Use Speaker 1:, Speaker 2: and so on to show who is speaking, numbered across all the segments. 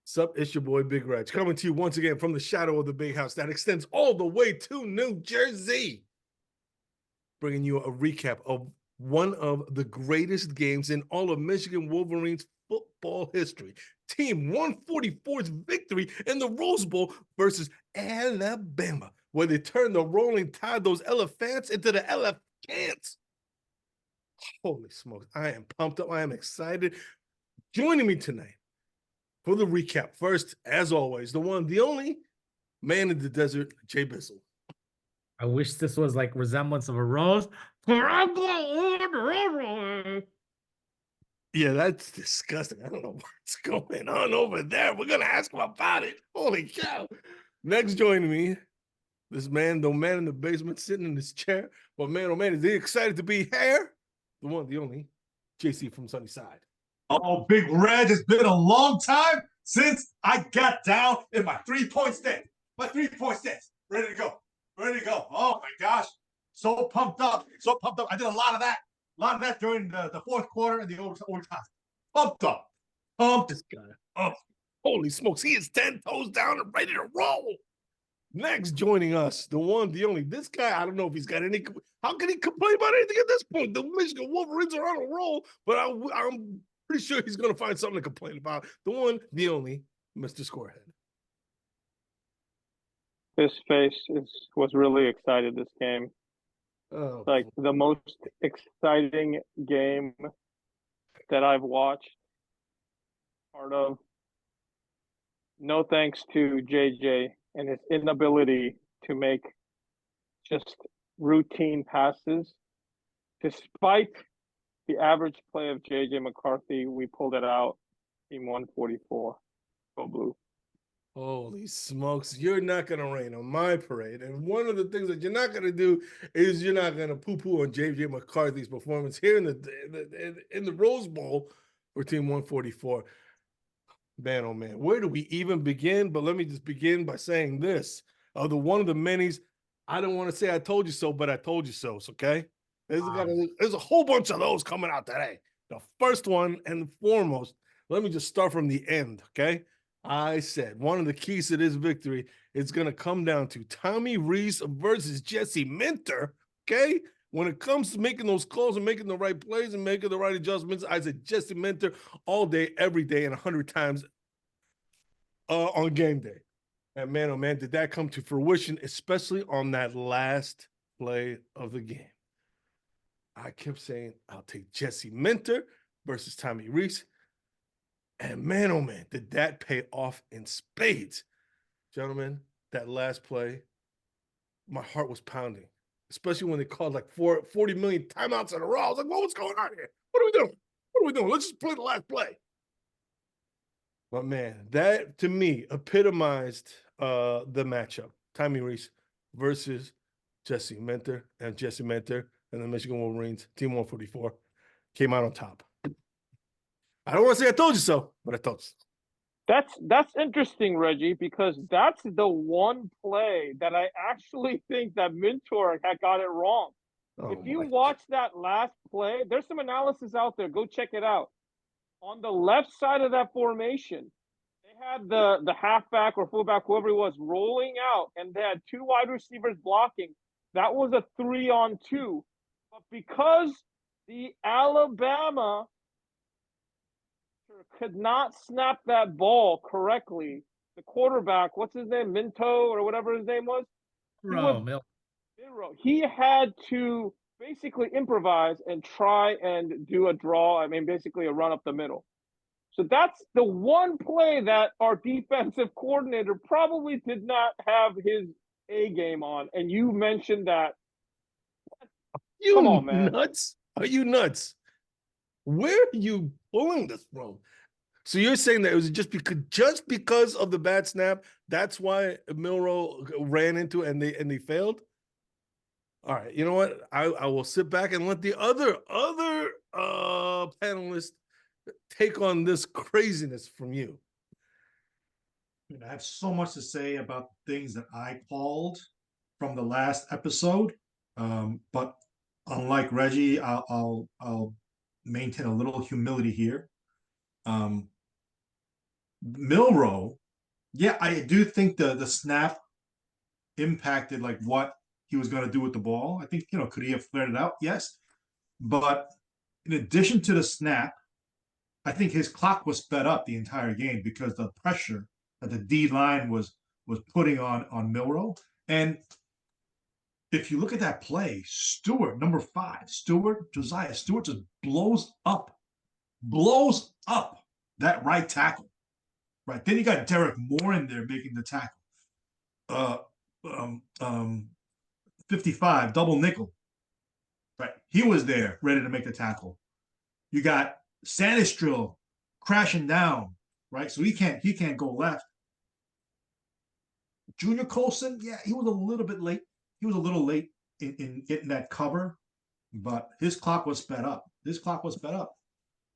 Speaker 1: Sup, it's your boy Big Reg, coming to you once again from the shadow of the big house that extends all the way to New Jersey. Bringing you a recap of one of the greatest games in all of Michigan Wolverines football history. Team 144's victory in the Rose Bowl versus Alabama, where they turned the rolling tide, those elephants, into the Elephants. Holy smokes, I am pumped up. I am excited. Joining me tonight for the recap, first, as always, the one, the only man in the desert, Jay Bissell.
Speaker 2: I wish this was like resemblance of a rose.
Speaker 1: Yeah, that's disgusting. I don't know what's going on over there. We're going to ask him about it. Holy cow. Next joining me, this man, the man in the basement sitting in his chair. But man, oh man, is he excited to be here? The one, the only, JC from Sunnyside.
Speaker 3: Oh, Big Reg, it's been a long time since I got down in my three-point stance. My three-point stance. Ready to go. Ready to go. Oh, my gosh. So pumped up. So pumped up. I did a lot of that. During the fourth quarter and the overtime. Pumped up. Pumped.
Speaker 1: This guy. Oh, holy smokes. He is 10 toes down and ready to roll. Next, joining us, the one, the only. This guy, I don't know if he's got any. How can he complain about anything at this point? The Michigan Wolverines are on a roll, but I'm pretty sure he's going to find something to complain about. The one, the only, Mr. Scorehead.
Speaker 4: His face was really excited this game.
Speaker 1: Oh,
Speaker 4: like the most exciting game that I've watched. Part of. No thanks to JJ and his inability to make just routine passes. Despite the average play of JJ McCarthy, we pulled it out. Team 144. Go Blue.
Speaker 1: Holy smokes, you're not going to rain on my parade. And one of the things that you're not going to do is you're not going to poo-poo on J.J. McCarthy's performance here in the Rose Bowl for Team 144. Man, oh man, where do we even begin? But let me just begin by saying this. One of the many's, I don't want to say I told you so, but I told you so, okay? There's a whole bunch of those coming out today. The first one and foremost, let me just start from the end, okay? I said one of the keys to this victory is going to come down to Tommy Rees versus Jesse Minter, okay? When it comes to making those calls and making the right plays and making the right adjustments, I said Jesse Minter all day, every day, and 100 times on game day. And man, oh man, did that come to fruition, especially on that last play of the game. I kept saying, I'll take Jesse Minter versus Tommy Rees. And man, oh man, did that pay off in spades. Gentlemen, that last play, my heart was pounding, especially when they called like 40 million timeouts in a row. I was like, what's going on here? What are we doing? What are we doing? Let's just play the last play. But man, that to me epitomized the matchup. Tommy Rees versus Jesse Minter, and Jesse Minter and the Michigan Wolverines, Team 144, came out on top. I don't want to say I told you so, but I told you so.
Speaker 4: That's interesting, Reggie, because that's the one play that I actually think that Minter had got it wrong.
Speaker 1: Oh,
Speaker 4: if you watch that last play, there's some analysis out there. Go check it out. On the left side of that formation, they had the halfback or fullback, whoever it was, rolling out, and they had two wide receivers blocking. That was a 3-on-2. But because the Alabama could not snap that ball correctly, the quarterback, what's his name, Minto or whatever his name was, he had to basically improvise and try and do a draw. I mean, basically a run up the middle. So that's the one play that our defensive coordinator probably did not have his A game on. And you mentioned that.
Speaker 1: Come on, man. Nuts? Are you nuts? Where are you pulling this from? So you're saying that it was just because of the bad snap, that's why Milroe ran into it and they failed? All right, you know what? I will sit back and let the other panelists take on this craziness from you.
Speaker 3: I have so much to say about things that I called from the last episode, but unlike Reggie, I'll maintain a little humility here. Milroe, yeah, I do think the snap impacted like what he was going to do with the ball. I think, could he have flared it out? Yes. But in addition to the snap, I think his clock was sped up the entire game because the pressure that the D line was putting on Milroe. And if you look at that play, Stewart, number 5, Josiah Stewart just blows up that right tackle. Right. Then you got Derek Moore in there making the tackle. 55, double nickel. Right. He was there ready to make the tackle. You got Sanistrill crashing down, right? So he can't go left. Junior Colson, yeah, he was a little bit late. He was a little late in getting that cover, but his clock was sped up.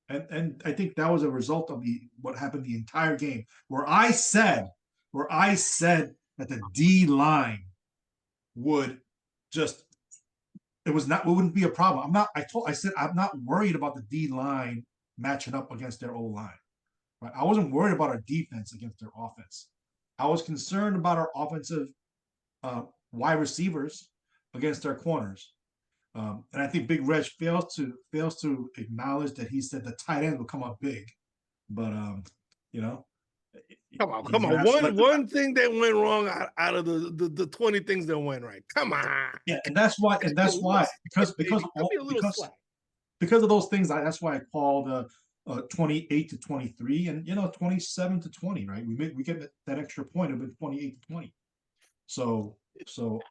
Speaker 3: And I think that was a result of what happened the entire game, where I said that the D line would just it wouldn't be a problem. I said I'm not worried about the D line matching up against their O line. Right? I wasn't worried about our defense against their offense. I was concerned about our offensive wide receivers against their corners. And I think Big Reg fails to acknowledge that he said the tight end will come up big. But
Speaker 1: Come on. One thing that went wrong out of the 20 things that went right. Come on.
Speaker 3: Yeah, and that's why because of those things, that's why I call the 28-23 and 27-20, right? We get that extra point of 28-20. So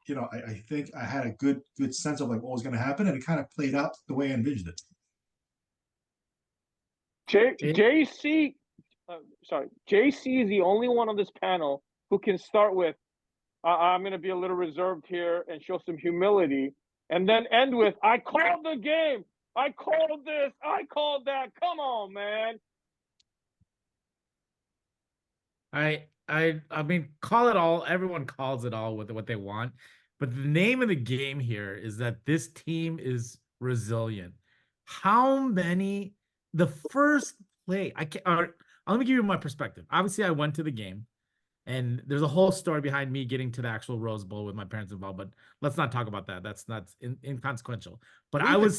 Speaker 3: I think I had a good sense of like what was going to happen, and it kind of played out the way I envisioned it.
Speaker 4: JC is the only one on this panel who can start with, I'm going to be a little reserved here and show some humility, and then end with, I called the game. I called this. I called that. Come on, man.
Speaker 2: I mean, call it all. Everyone calls it all with what they want. But the name of the game here is that this team is resilient. The first play, let me give you my perspective. Obviously, I went to the game, and there's a whole story behind me getting to the actual Rose Bowl with my parents involved, but let's not talk about that. That's not inconsequential. But I was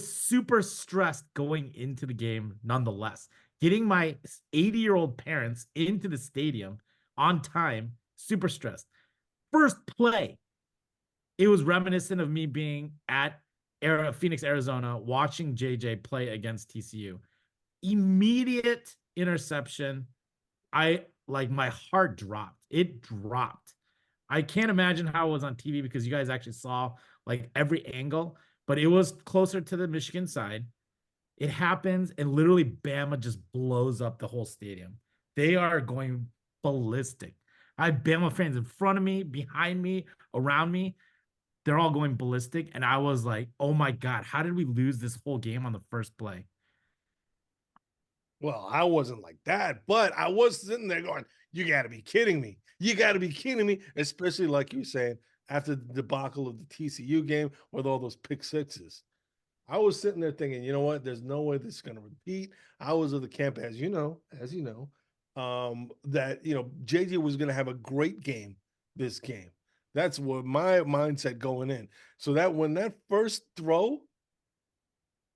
Speaker 2: super stressed going into the game nonetheless. Getting my 80-year-old parents into the stadium on time, super stressed. First play, it was reminiscent of me being at Phoenix, Arizona, watching JJ play against TCU. Immediate interception. My heart dropped. It dropped. I can't imagine how it was on TV because you guys actually saw like every angle, but it was closer to the Michigan side. It happens, and literally Bama just blows up the whole stadium. They are going ballistic. I have Bama fans in front of me, behind me, around me. They're all going ballistic, and I was like, oh my God, how did we lose this whole game on the first play?
Speaker 1: Well, I wasn't like that, but I was sitting there going, you got to be kidding me. You got to be kidding me, especially like you were saying, after the debacle of the TCU game with all those pick sixes. I was sitting there thinking, you know what? There's no way this is going to repeat. I was of the camp, as you know, that, JJ was going to have a great game this game. That's what my mindset going in. So that when that first throw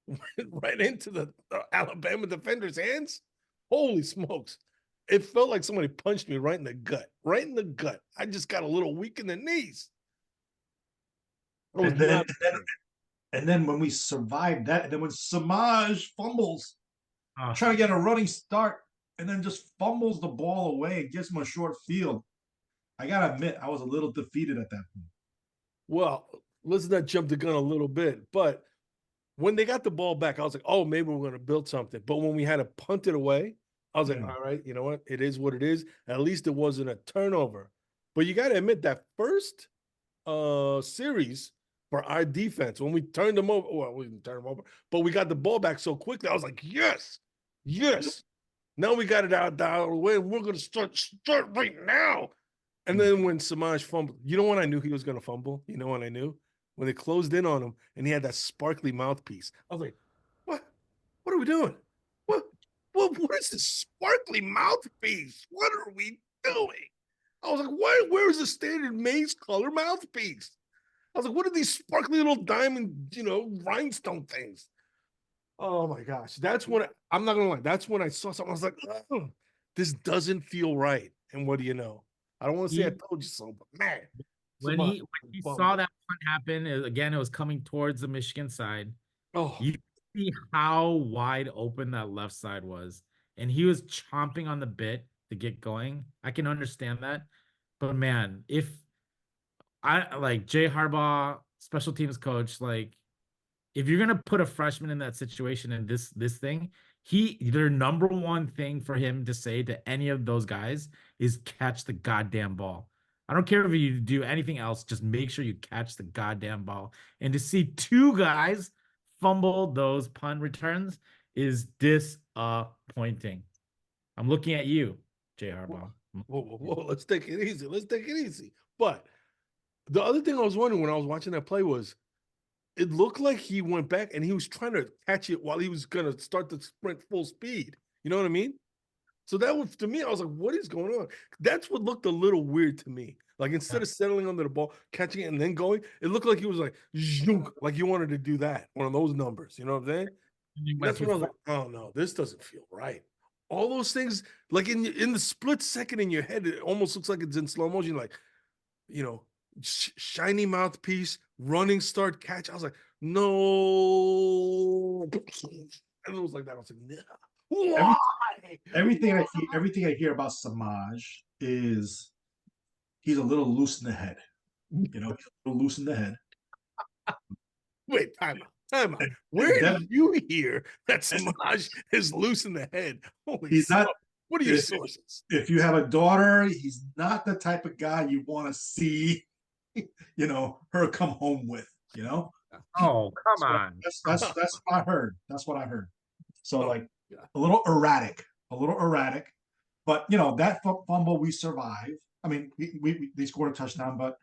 Speaker 1: went right into the Alabama defender's hands, holy smokes. It felt like somebody punched me right in the gut. I just got a little weak in the knees.
Speaker 3: And then when we survived that, and then when Samaj fumbles, trying to get a running start, and then just fumbles the ball away and gives him a short field, I got to admit, I was a little defeated at that point.
Speaker 1: Well, let's not jump the gun a little bit, but when they got the ball back, I was like, oh, maybe we're going to build something. But when we had to punt it away, I was like, all right, you know what? It is what it is. At least it wasn't a turnover. But you got to admit that first series for our defense, when we turned them over, well, we didn't turn them over, but we got the ball back so quickly. I was like, yes. Now we got it out the way, and we're going to start right now. And then when Samaj fumbled, you know when I knew he was going to fumble? You know when I knew? When they closed in on him and he had that sparkly mouthpiece. I was like, what? What are we doing? What? Well, what is this sparkly mouthpiece? What are we doing? I was like, where is the standard maize color mouthpiece? I was like, what are these sparkly little diamond, rhinestone things? Oh my gosh. That's when I'm not gonna lie, that's when I saw something. I was like, oh, this doesn't feel right. And what do you know? I don't want to say I told you so, but man,
Speaker 2: When he saw that punt happen, again, it was coming towards the Michigan side.
Speaker 1: oh,
Speaker 2: You see how wide open that left side was, and he was chomping on the bit to get going. I can understand that, but man, if I like Jay Harbaugh, special teams coach, like if you're gonna put a freshman in that situation and this thing, their number one thing for him to say to any of those guys is catch the goddamn ball. I don't care if you do anything else, just make sure you catch the goddamn ball. And to see two guys fumble those punt returns is disappointing. I'm looking at you, Jay Harbaugh.
Speaker 1: whoa, let's take it easy. Let's take it easy. But the other thing I was wondering when I was watching that play was it looked like he went back and he was trying to catch it while he was going to start the sprint full speed. You know what I mean? So that was, to me, I was like, what is going on? That's what looked a little weird to me. Like instead of settling under the ball, catching it and then going, it looked like he was like, zoom, like he wanted to do that, one of those numbers. You know what I'm saying? That's when I was like, oh no, this doesn't feel right. All those things, like in the split second in your head, it almost looks like it's in slow motion, like, shiny mouthpiece, running start, catch. I was like, no. And it was like that. I was like, no. Why?
Speaker 3: Everything I hear about Samaj is he's a little loose in the head. He's a little loose in the head.
Speaker 1: Wait, time out. Where did you hear that Samaj is loose in the head? Holy
Speaker 3: he's
Speaker 1: stuff.
Speaker 3: not.
Speaker 1: What are your sources?
Speaker 3: If you have a daughter, he's not the type of guy you want to see, her come home with.
Speaker 2: Oh, come on.
Speaker 3: That's what I heard. That's what I heard. So a little erratic, but that fumble we survived. I mean, they scored a touchdown, but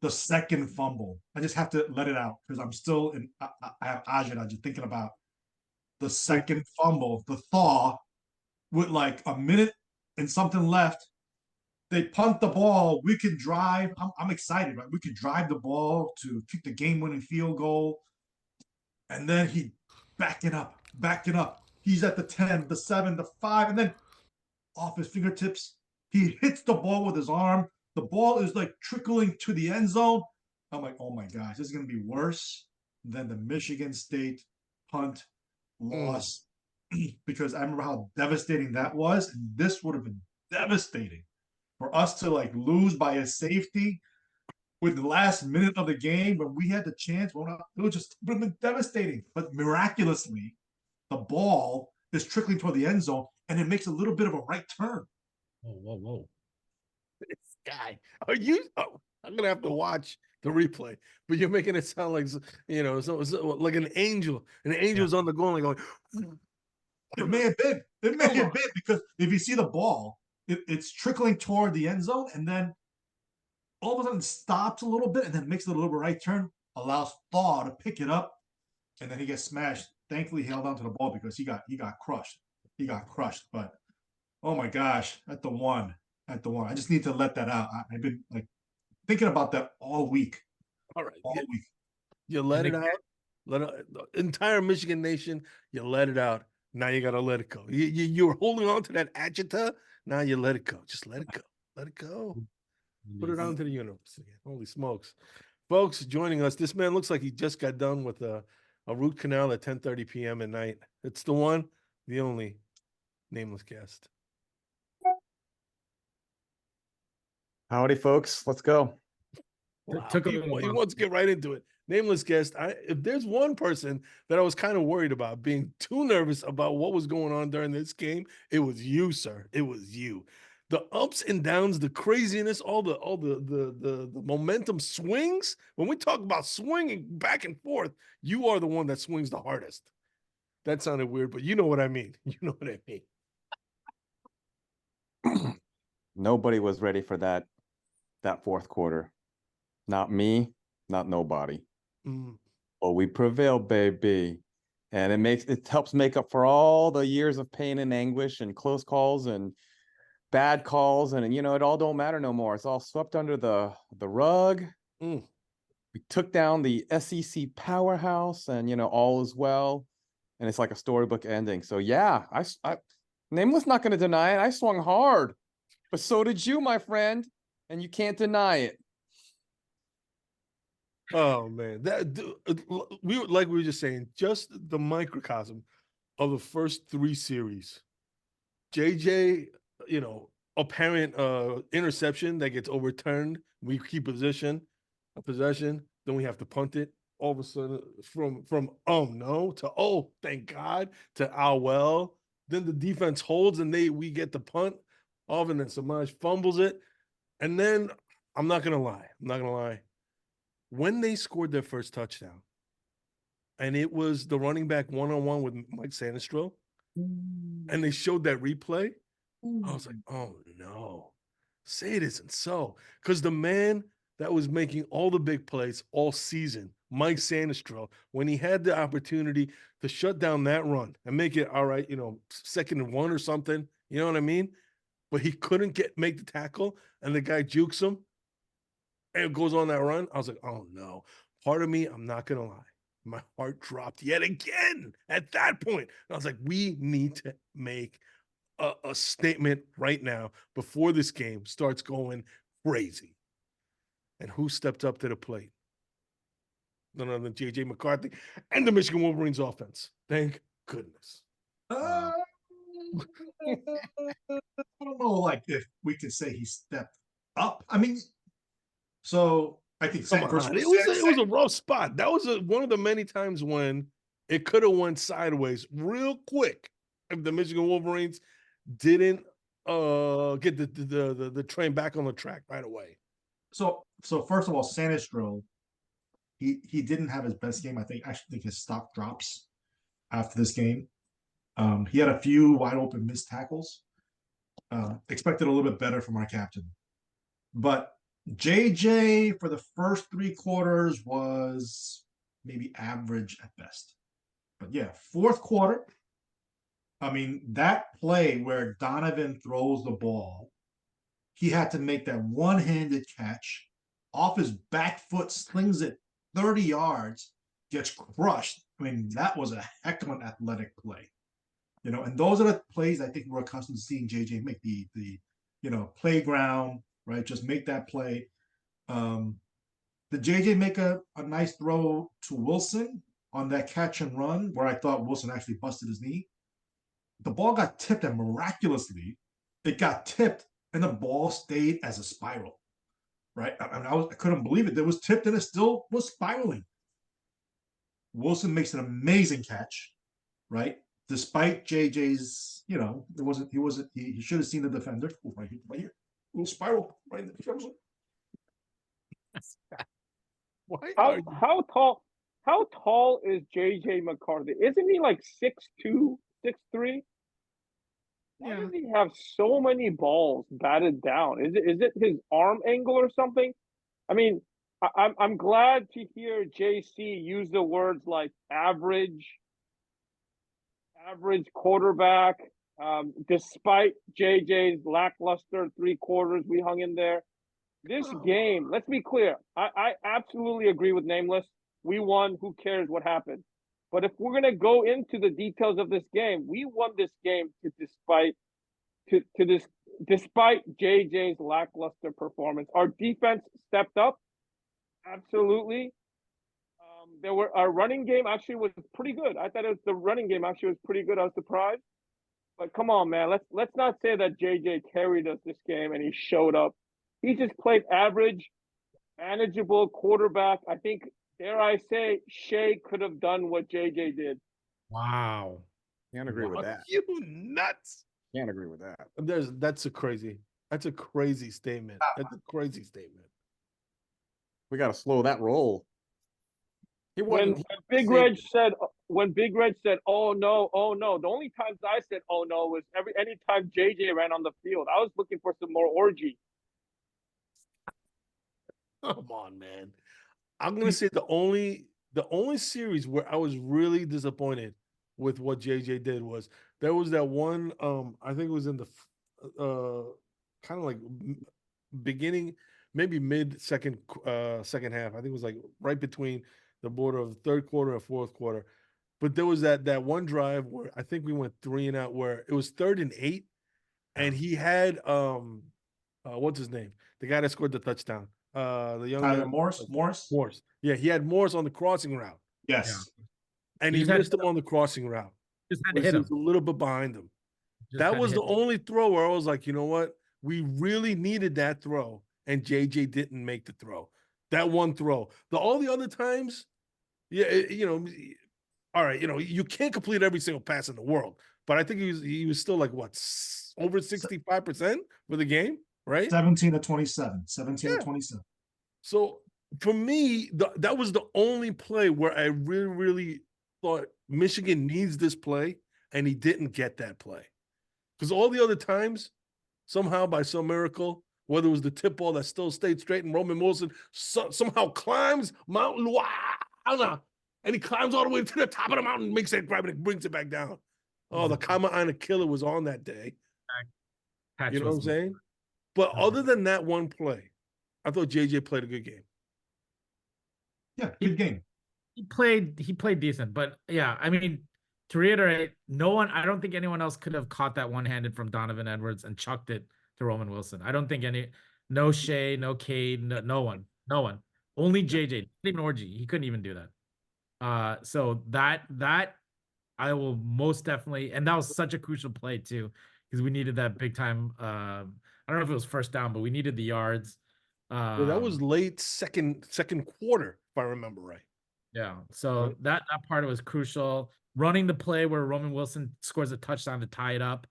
Speaker 3: the second fumble, I just have to let it out because I'm still I have agita just thinking about the second fumble, the thaw with like a minute and something left. They punt the ball. We could drive. I'm excited, right? We could drive the ball to kick the game-winning field goal. And then he backing up. He's at the 10, the 7, the 5, and then off his fingertips, he hits the ball with his arm. The ball is like trickling to the end zone. I'm like, oh my gosh, this is going to be worse than the Michigan State punt loss because I remember how devastating that was. And this would have been devastating for us to like lose by a safety with the last minute of the game when we had the chance. It would just have been devastating. But miraculously, the ball is trickling toward the end zone and it makes a little bit of a right turn.
Speaker 2: Whoa.
Speaker 1: This guy. Are you? Oh, I'm going to have to watch the replay, but you're making it sound like, like an angel. An angel's on the goal line going.
Speaker 3: It may have been. Because if you see the ball, it's trickling toward the end zone and then all of a sudden stops a little bit and then makes a little bit right turn, allows Thaw to pick it up, and then he gets smashed. Thankfully, he held on to the ball because he got crushed. But oh my gosh, at the one. I just need to let that out. I've been like thinking about that all week.
Speaker 1: All right.
Speaker 3: All week.
Speaker 1: You let it out. The entire Michigan nation, you let it out. Now you gotta let it go. You're holding on to that agita. Now you let it go. Just let it go. Let it go. Put it out into the universe again. Holy smokes. Folks, joining us. This man looks like he just got done with a root canal at 10:30 p.m. at night. It's the one, the only nameless guest.
Speaker 5: Howdy, folks. Let's go.
Speaker 1: Wow. He wants to get right into it. Nameless guest. If there's one person that I was kind of worried about being too nervous about what was going on during this game, it was you, sir. It was you. The ups and downs, the craziness, all the momentum swings. When we talk about swinging back and forth, you are the one that swings the hardest. That sounded weird, but you know what I mean. You know what I mean.
Speaker 5: Nobody was ready for that fourth quarter. Not me, not nobody. But we prevailed, baby. And it helps make up for all the years of pain and anguish and close calls and bad calls, and it all don't matter no more. It's all swept under the rug.
Speaker 1: Mm.
Speaker 5: We took down the SEC powerhouse, and all is well. And it's like a storybook ending. So yeah, I Nameless not going to deny it. I swung hard, but so did you, my friend, and you can't deny it.
Speaker 1: Oh man, we were just saying, just the microcosm of the first 3 series. JJ, apparent interception that gets overturned. We keep possession, then we have to punt it. All of a sudden, from oh no to oh thank God to well. Then the defense holds and we get the punt off, and then Samaj fumbles it. And then I'm not gonna lie. When they scored their first touchdown, and it was the running back one-on-one with Mike Sanistrell, and they showed that replay, I was like, oh no, say it isn't so. Because the man that was making all the big plays all season, Mike Sanistrell, when he had the opportunity to shut down that run and make it all right, 2nd and 1 or something, you know what I mean? But he couldn't make the tackle, and the guy jukes him and goes on that run. I was like, oh no. Part of me, I'm not gonna lie, my heart dropped yet again at that point. And I was like, we need to make a statement right now before this game starts going crazy. And who stepped up to the plate? None other than JJ McCarthy and the Michigan Wolverines offense. Thank goodness.
Speaker 3: I don't know, if we could say he stepped up. I mean, so I think
Speaker 1: Come on, it was a rough spot. That was one of the many times when it could have went sideways real quick if the Michigan Wolverines didn't get the train back on the track right away.
Speaker 3: So first of all, Sanistrell, he didn't have his best game. I actually think his stock drops after this game. He had a few wide open missed tackles. Expected a little bit better from our captain. But JJ for the first 3 quarters was maybe average at best. But yeah, 4th quarter, I mean, that play where Donovan throws the ball, he had to make that one-handed catch off his back foot, slings it 30 yards, gets crushed. I mean, that was a heck of an athletic play. And those are the plays I think we're accustomed to seeing JJ make, the playground, right? Just make that play. Did JJ make a nice throw to Wilson on that catch and run where I thought Wilson actually busted his knee? The ball got tipped, and miraculously, it got tipped and the ball stayed as a spiral, right? I couldn't believe it. It was tipped and it still was spiraling. Wilson makes an amazing catch, right? Despite JJ's, he should have seen the defender. Right here. Little spiral right in the shoulder.
Speaker 4: How tall is JJ McCarthy? Isn't he like 6'2", 6'3"? Why does he have so many balls batted down? Is it his arm angle or something? I mean, I'm glad to hear JC use the words like average quarterback. Despite JJ's lackluster 3 quarters, we hung in there. This game, let's be clear. I absolutely agree with Nameless. We won. Who cares what happened? But if we're gonna go into the details of this game, we won this game despite JJ's lackluster performance. Our defense stepped up, absolutely. Our running game actually was pretty good. I thought the running game actually was pretty good. I was surprised. But come on, man, let's not say that JJ carried us this game and he showed up. He just played average, manageable quarterback. I think, dare I say, Shea could have done what JJ did.
Speaker 2: Wow.
Speaker 5: Can't agree with that.
Speaker 1: You nuts.
Speaker 5: Can't agree with that.
Speaker 1: That's a crazy statement. That's a crazy statement.
Speaker 5: We got to slow that roll.
Speaker 4: When Big Reg said, oh no, the only times I said, oh no, was anytime JJ ran on the field. I was looking for some more orgy.
Speaker 1: Come on, man. I'm going to say the only The only series where I was really disappointed with what JJ did was there was that one. I think it was in the kind of like beginning, maybe mid second half. I think it was like right between the border of third quarter and fourth quarter. But there was that one drive where I think we went 3 and out, where it was 3rd and 8, and he had what's his name? The guy that scored the touchdown. The young
Speaker 3: Tyler
Speaker 1: man,
Speaker 3: Morris.
Speaker 1: Morse. Yeah, he had Morse on the crossing route,
Speaker 3: Yes.
Speaker 1: and
Speaker 2: He
Speaker 1: he
Speaker 2: just had
Speaker 1: missed him on the crossing route.
Speaker 2: just had to
Speaker 1: Was
Speaker 2: hit
Speaker 1: he
Speaker 2: him.
Speaker 1: was a little bit behind him.
Speaker 2: Just
Speaker 1: That
Speaker 2: had to
Speaker 1: was
Speaker 2: hit
Speaker 1: the
Speaker 2: him.
Speaker 1: only throw where I was like, you know what? We really needed that throw, and JJ didn't make the throw. That one throw. All the other times, yeah, all right, you can't complete every single pass in the world, but I think he was still like what, over 65% for the game, right?
Speaker 3: 17 to 27. 17
Speaker 1: Yeah.
Speaker 3: to 27.
Speaker 1: So for me, that was the only play where I really, really thought Michigan needs this play, and he didn't get that play. Because all the other times, somehow by some miracle, whether it was the tip ball that still stayed straight and Roman Wilson somehow climbs Mount Luana, and he climbs all the way to the top of the mountain, makes that grab, and it brings it back down. Oh, the Kama killer was on that day.
Speaker 2: Patch
Speaker 1: You know what I'm
Speaker 2: was-
Speaker 1: saying? But other than that one play, I thought JJ played a good game.
Speaker 3: Yeah, good game.
Speaker 2: He played decent, but yeah, I mean, to reiterate, I don't think anyone else could have caught that one-handed from Donovan Edwards and chucked it to Roman Wilson. I don't think no Shea, no Cade, no one. Only JJ, not even Orgy. He couldn't even do that. So that I will most definitely, and that was such a crucial play too, because we needed that big time. I don't know if it was first down, but we needed the yards.
Speaker 1: Yeah, that was late second quarter, if I remember right.
Speaker 2: Yeah, so that part was crucial. Running the play where Roman Wilson scores a touchdown to tie it up.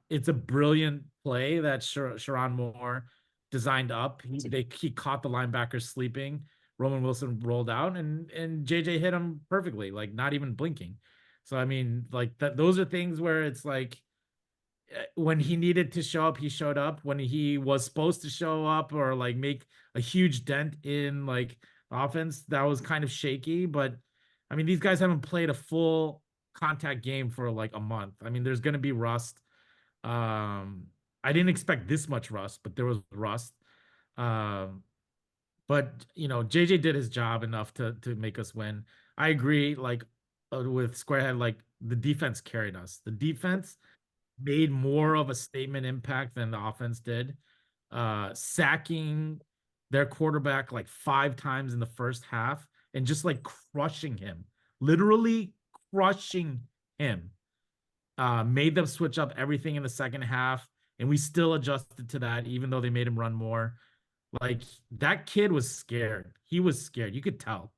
Speaker 2: It's a brilliant play that Sharon Moore designed up. He caught the linebacker sleeping. Roman Wilson rolled out, and JJ hit him perfectly, like not even blinking. So I mean, like those are things where it's like when he needed to show up, he showed up. When he was supposed to show up or like make a huge dent in like offense, that was kind of shaky. But I mean, these guys haven't played a full contact game for like a month. I mean, there's going to be rust. I didn't expect this much rust, but there was rust. But JJ did his job enough to make us win. I agree. Like with Squarehead, like the defense carried us. The defense made more of a statement impact than the offense did. Sacking their quarterback like 5 times in the first half and just like crushing him, literally crushing him. Made them switch up everything in the second half, and we still adjusted to that, even though they made him run more. Like that kid was scared. He was scared. You could tell.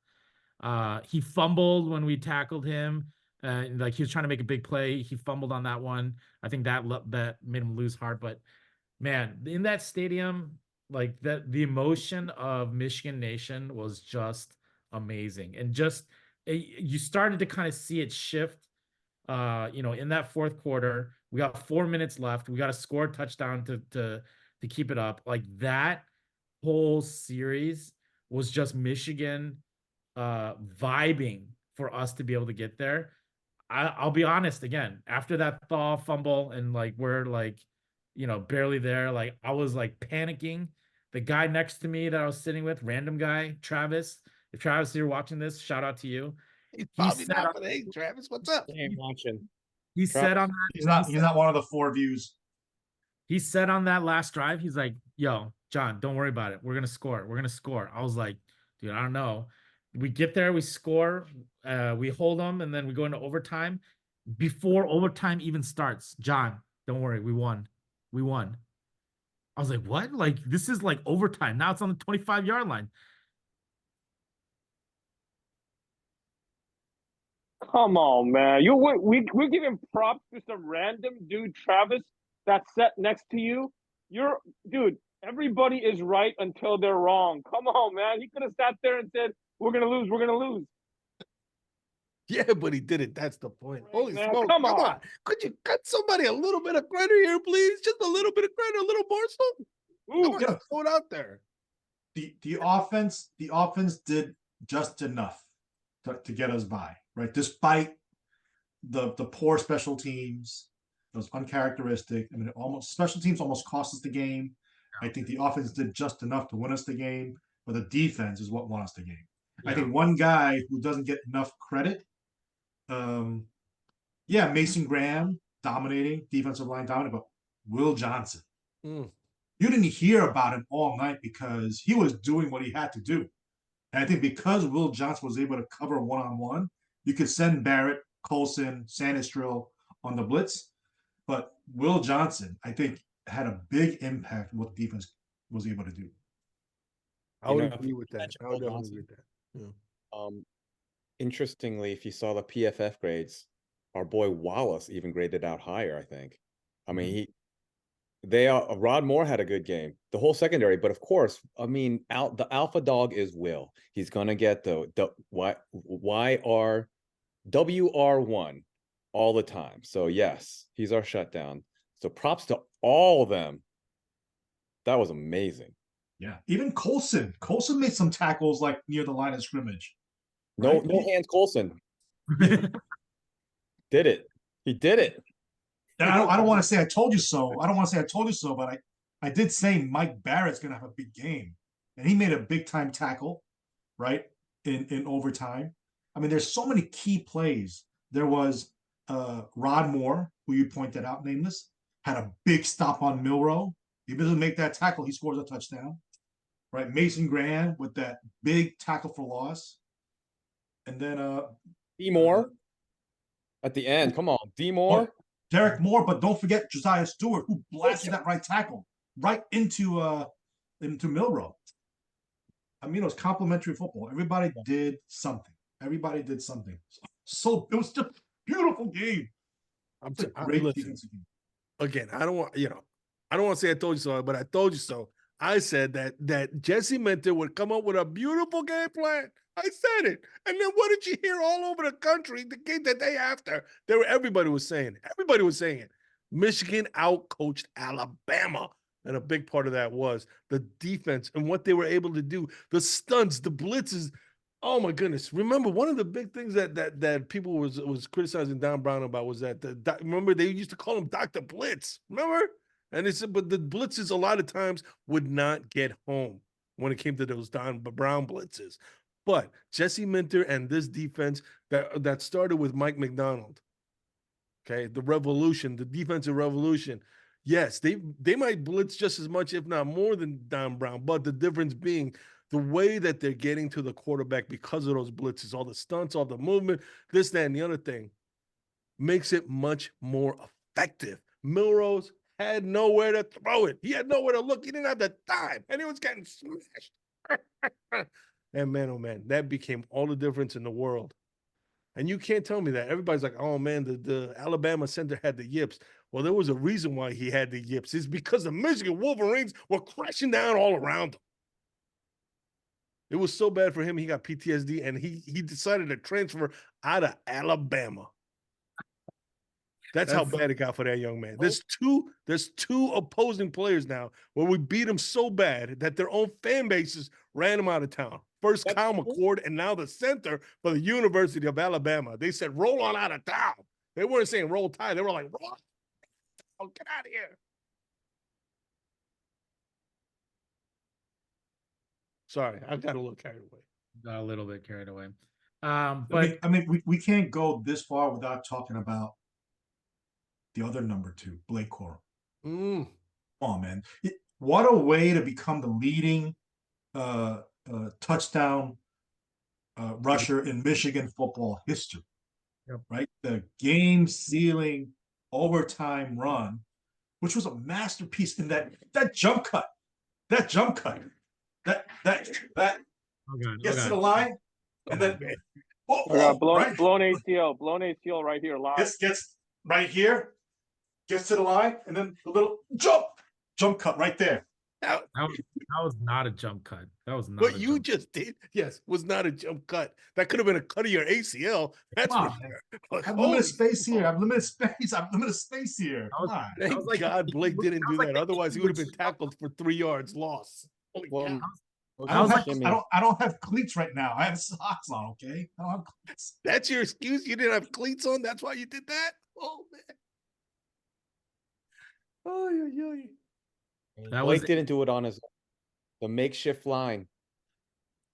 Speaker 2: He fumbled when we tackled him. Like he was trying to make a big play. He fumbled on that one. I think that made him lose heart. But man, in that stadium, like the emotion of Michigan Nation was just amazing. And just you started to kind of see it shift. In that fourth quarter, we got 4 minutes left. We got to score a touchdown to keep it up. Like that whole series was just Michigan vibing for us to be able to get there. I'll be honest, again, after that thaw fumble and like we're like, barely there, like I was like panicking. The guy next to me that I was sitting with, random guy, Travis. If Travis, you're watching this, shout out to you.
Speaker 1: He's probably not, but hey, Travis, what's up?
Speaker 5: I ain't watching.
Speaker 2: He said on that.
Speaker 3: He's not one of the 4 views.
Speaker 2: He said on that last drive, he's like, "Yo, John, don't worry about it. We're gonna score. We're gonna score." I was like, "Dude, I don't know." We get there, we score, we hold them, and then we go into overtime. Before overtime even starts, John, don't worry, we won. We won. I was like, "What? Like this is like overtime. Now it's on the 25-yard line."
Speaker 4: Come on, man. We're giving props to some random dude, Travis, that's sat next to you. Dude, everybody is right until they're wrong. Come on, man. He could have sat there and said, we're going to lose. We're going to lose.
Speaker 1: Yeah, but he did it. That's the point.
Speaker 4: Right,
Speaker 1: Holy
Speaker 4: man,
Speaker 1: smoke.
Speaker 4: come
Speaker 1: Come
Speaker 4: on.
Speaker 1: on. Could you cut somebody a little bit of credit here, please? Just a little bit of credit, a little more so.
Speaker 4: Ooh,
Speaker 1: Throw it out there.
Speaker 3: The offense did just enough to get us by, right? Despite the poor special teams, it was uncharacteristic. I mean, almost special teams almost cost us the game. I think the offense did just enough to win us the game, but the defense is what won us the game. I think one guy who doesn't get enough credit, Mason Graham dominating, defensive line dominating, but Will Johnson. You didn't hear about him all night because he was doing what he had to do. And I think because Will Johnson was able to cover one-on-one, you could send Barrett, Colson, Sanistril on the blitz. But Will Johnson, I think, had a big impact on what the defense was able to do.
Speaker 1: I would agree with that. I would definitely agree with that. Yeah.
Speaker 5: Interestingly, if you saw the PFF grades, our boy Wallace even graded out higher, I think. I mean, Rod Moore had a good game, the whole secondary, but of course, I mean, the alpha dog is Will. He's gonna get the WR1 all the time. So yes, he's our shutdown. So props to all of them. That was amazing.
Speaker 3: Yeah, even Colson made some tackles like near the line of scrimmage.
Speaker 5: No hands, Colson. Did it? He did it.
Speaker 3: And I don't want to say I told you so. I don't want to say I told you so, but I did say Mike Barrett's going to have a big game, and he made a big time tackle, right, in overtime. I mean, there's so many key plays. There was Rod Moore, who you pointed out, nameless, had a big stop on Milrow. If he doesn't make that tackle, he scores a touchdown, right? Mason Graham with that big tackle for loss, and then
Speaker 5: D Moore at the end. Come on, D Moore.
Speaker 3: Derek Moore, but don't forget Josiah Stewart, who blasted that right tackle right into Milrow. I mean, it was complimentary football. Everybody did something. So it was just a beautiful game.
Speaker 1: Again, I don't want to say I told you so, but I told you so. I said that Jesse Minter would come up with a beautiful game plan. I said it. And then what did you hear all over the country the day after? Everybody was saying it. Michigan outcoached Alabama. And a big part of that was the defense and what they were able to do. The stunts, the blitzes. Oh my goodness. Remember, one of the big things that people was criticizing Don Brown about was that remember they used to call him Dr. Blitz. Remember? And they said, but the blitzes a lot of times would not get home when it came to those Don Brown blitzes. But Jesse Minter and this defense that started with Mike McDonald, okay, the revolution, the defensive revolution. Yes, they might blitz just as much, if not more, than Don Brown. But the difference being the way that they're getting to the quarterback because of those blitzes, all the stunts, all the movement, this, that, and the other thing, makes it much more effective. Milrose had nowhere to throw it. He had nowhere to look. He didn't have the time, and he was getting smashed. And man, oh man, that became all the difference in the world. And you can't tell me that. Everybody's like, oh man, the Alabama center had the yips. Well, there was a reason why he had the yips. It's because the Michigan Wolverines were crashing down all around him. It was so bad for him, he got PTSD, and he decided to transfer out of Alabama. That's how bad it got for that young man. There's two opposing players now where we beat them so bad that their own fan bases ran them out of town. First Kyle McCord, and now the center for the University of Alabama. They said, roll on out of town. They weren't saying roll tide. They were like, roll on, get out of here. Sorry, I got a little carried away.
Speaker 2: Got a little bit carried away.
Speaker 3: But I mean, we can't go this far without talking about the other number 2, Blake Corum. Come on, man. What a way to become the leading touchdown rusher in Michigan football history.
Speaker 2: Yep.
Speaker 3: Right? The game-sealing overtime run, which was a masterpiece in that jump cut. That jump cut. That gets to the line, and then
Speaker 4: blown ACL right here live.
Speaker 3: Gets right here, gets to the line, and then the little jump cut right there.
Speaker 2: That was not a jump cut. That was not
Speaker 1: what you just did. Yes, was not a jump cut. That could have been a cut of your ACL. That's for sure.
Speaker 3: Like, I have limited space here. I have limited space here.
Speaker 1: Thank God Blake didn't do that. Otherwise, he would have been tackled for 3 yards loss. Holy cow.
Speaker 3: I don't have
Speaker 5: Shimmy.
Speaker 3: I don't have cleats right now. I have socks on, okay? I don't have cleats.
Speaker 1: That's your excuse? You didn't have cleats on? That's why you did that? Oh, man. Oh, yeah.
Speaker 2: That
Speaker 5: Blake
Speaker 2: was
Speaker 5: didn't do it on his the makeshift line.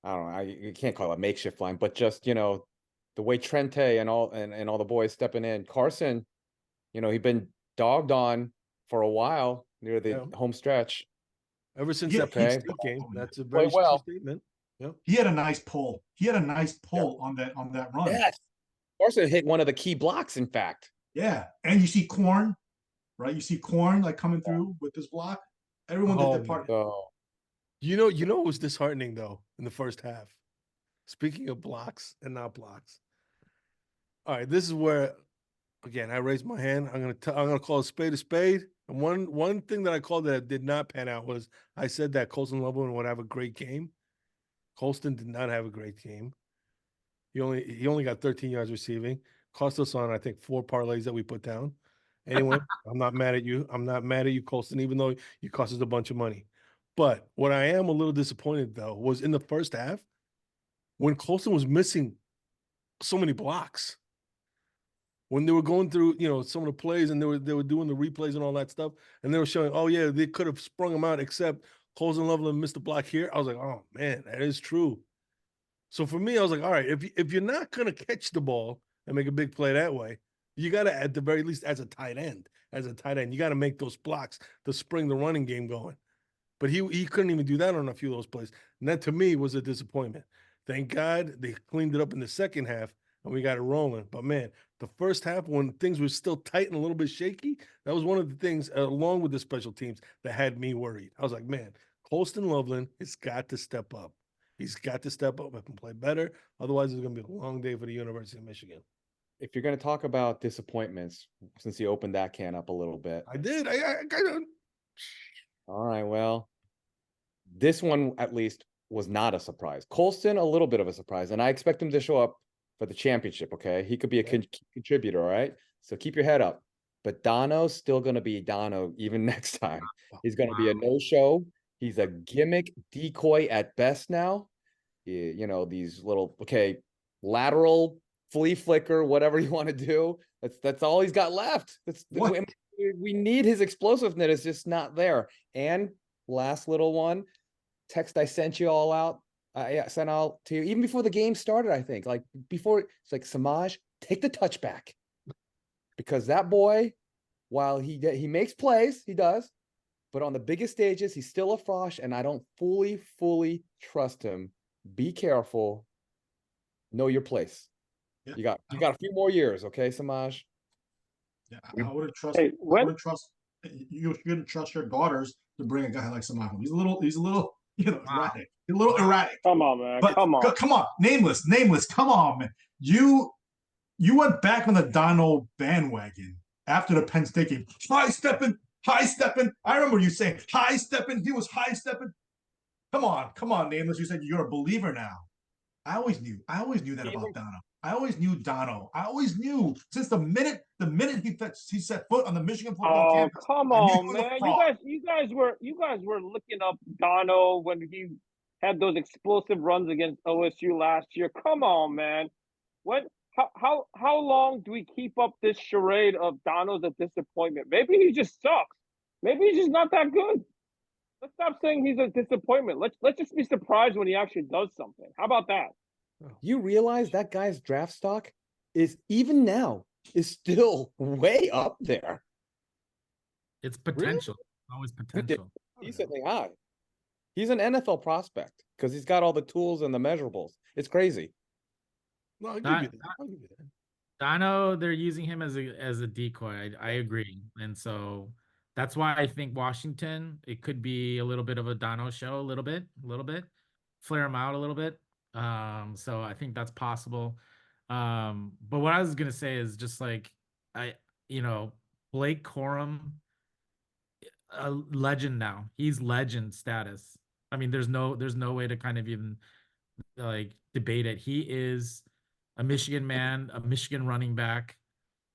Speaker 5: I don't know. You can't call it makeshift line, but just the way Trente and all the boys stepping in. Carson, he'd been dogged on for a while near the
Speaker 1: Yeah.
Speaker 5: home stretch.
Speaker 1: Ever since
Speaker 3: Yeah,
Speaker 1: that Penn
Speaker 3: he's-
Speaker 1: State game, that's a
Speaker 5: Play
Speaker 1: very
Speaker 5: well.
Speaker 1: true statement. Yep.
Speaker 3: He had a nice pull. He had a nice pull on that run.
Speaker 5: Yes. Carson hit one of the key blocks, in fact.
Speaker 3: Yeah. And you see Corn, right? You see Corn like coming through with this block. Everyone did
Speaker 1: Oh,
Speaker 3: their part.
Speaker 5: So
Speaker 1: You know what was disheartening though in the first half. Speaking of blocks and not blocks. All right, this is where again I raised my hand. I'm gonna call a spade. And one thing that I called that did not pan out was I said that Colston Loveland would have a great game. Colston did not have a great game. He only got 13 yards receiving. Cost us on I think 4 parlays that we put down. Anyway, I'm not mad at you. I'm not mad at you, Colston, even though you cost us a bunch of money. But what I am a little disappointed though was in the first half when Colston was missing so many blocks. When they were going through, some of the plays and they were doing the replays and all that stuff, and they were showing, oh yeah, they could have sprung him out, except Colston Loveland missed the block here. I was like, oh man, that is true. So for me, I was like, all right, if you're not gonna catch the ball and make a big play that way, you gotta at the very least as a tight end, you gotta make those blocks to spring the running game going. But he couldn't even do that on a few of those plays. And that to me was a disappointment. Thank God they cleaned it up in the second half and we got it rolling. But man, the first half when things were still tight and a little bit shaky, that was one of the things, along with the special teams, that had me worried. I was like, man, Colston Loveland has got to step up. He's got to step up and play better. Otherwise, it's going to be a long day for the University of Michigan.
Speaker 5: if you're going to talk about disappointments, since you opened that can up a little bit.
Speaker 1: I did. I kind of.
Speaker 5: All right, well, this one at least was not a surprise. Colston, a little bit of a surprise, and I expect him to show up for the championship, okay? He could be a contributor, all right? So keep your head up. But Dono's still going to be Dono even next time. He's going to be a no-show. He's a gimmick decoy at best now. These little, lateral flea flicker, whatever you want to do. That's all he's got left. We need his explosiveness. It's just not there. And last little one, text I sent you all out. I sent out to you even before the game started. I think before it's like, Samaj, take the touchback, because that boy, while he makes plays, he does, but on the biggest stages, he's still a frosh, and I don't fully trust him. Be careful. Know your place.
Speaker 3: Yeah.
Speaker 5: You got a few more years, okay, Samaj?
Speaker 3: Yeah, I wouldn't trust.
Speaker 4: Hey,
Speaker 3: I
Speaker 4: when
Speaker 3: wouldn't trust. You shouldn't trust your daughters to bring a guy like Samaj. He's a little, erratic. He's a little erratic.
Speaker 4: come on, man,
Speaker 3: But
Speaker 4: come on.
Speaker 3: come on, nameless. Come on, man. You went back on the Dono bandwagon after the Penn State game. High stepping. I remember you saying high stepping. He was high stepping. Come on, nameless. You said you're a believer now. I always knew that about Dono. I always knew Dono. I always knew since the minute he set foot on the Michigan football
Speaker 4: Oh,
Speaker 3: campus.
Speaker 4: come on, man! You guys were looking up Dono when he had those explosive runs against OSU last year. Come on, man! How long do we keep up this charade of Dono's a disappointment? Maybe he just sucks. Maybe he's just not that good. Let's stop saying he's a disappointment. Let's just be surprised when he actually does something. How about that?
Speaker 5: You realize that guy's draft stock is still way up there.
Speaker 2: It's potential. Always potential.
Speaker 5: Decently high. He's an NFL prospect because he's got all the tools and the measurables. It's crazy.
Speaker 1: No, I'll give you that.
Speaker 2: Dono, they're using him as a decoy. I agree. And so that's why I think Washington, it could be a little bit of a Dono show, a little bit, flare him out a little bit. So I think that's possible. But what I was gonna say is just like Blake Corum, a legend now. He's legend status. I mean, there's no way to kind of even debate it. He is a Michigan man, a Michigan running back.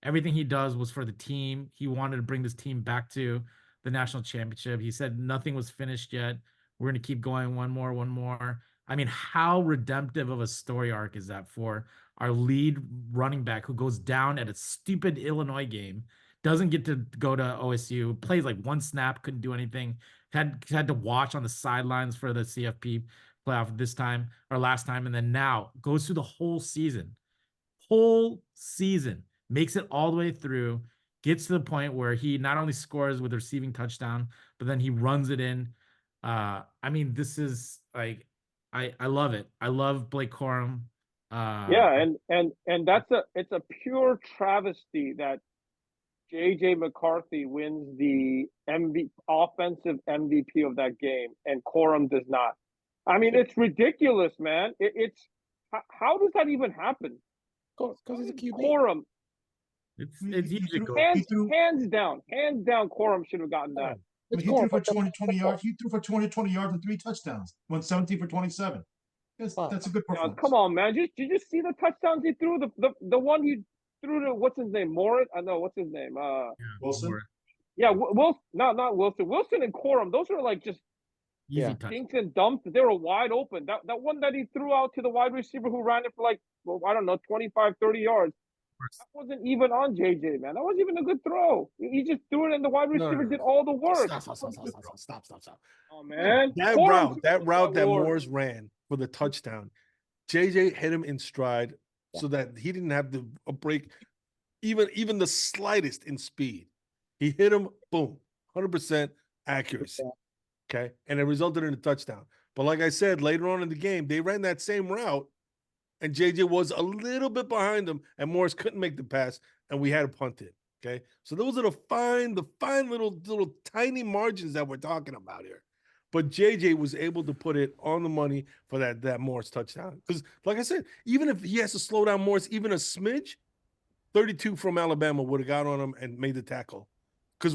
Speaker 2: Everything he does was for the team. He wanted to bring this team back to the national championship. He said nothing was finished yet, We're gonna keep going. One more, one more. I mean, how redemptive of a story arc is that for our lead running back who goes down at a stupid Illinois game, doesn't get to go to OSU, plays like one snap, couldn't do anything, had to watch on the sidelines for the CFP playoff this time or last time, and then now goes through the whole season, makes it all the way through, gets to the point where he not only scores with a receiving touchdown, but then he runs it in. I mean, this is like, I love it. I love Blake Corum.
Speaker 4: Yeah, and it's a pure travesty that JJ McCarthy wins the offensive MVP of that game and Corum does not. I mean, it's ridiculous, man. It's how does that even happen?
Speaker 5: Because he's a QB.
Speaker 4: Corum,
Speaker 2: it's usually
Speaker 4: hands down, Corum should have gotten that.
Speaker 3: I mean, he threw for 20 yards. He threw for 20 yards and 3 touchdowns. Went 17 for 27. That's a good performance.
Speaker 4: Come on, man. Did you just see the touchdowns he threw? The one he threw to, what's his name? Morris? I know, what's his name?
Speaker 3: Wilson?
Speaker 4: Yeah, Wilson. Not Wilson. Wilson and Corum, those are like just
Speaker 2: easy
Speaker 4: dinks and dumps. They were wide open. That one that he threw out to the wide receiver who ran it for like, well, I don't know, 25, 30 yards. That wasn't even on JJ, man. That wasn't even a good throw. He just threw it and the wide receiver did all the work.
Speaker 1: Stop.
Speaker 4: Oh, man.
Speaker 1: That route that Morris ran for the touchdown, JJ hit him in stride so that he didn't have a break, even the slightest in speed. He hit him, boom, 100% accuracy. Okay, and it resulted in a touchdown. But like I said, later on in the game, they ran that same route, and JJ was a little bit behind him, and Morris couldn't make the pass, and we had to punt it. Okay, so those are the fine little tiny margins that we're talking about here. But JJ was able to put it on the money for that Morris touchdown. Because, like I said, even if he has to slow down Morris even a smidge, 32 from Alabama would have got on him and made the tackle. Because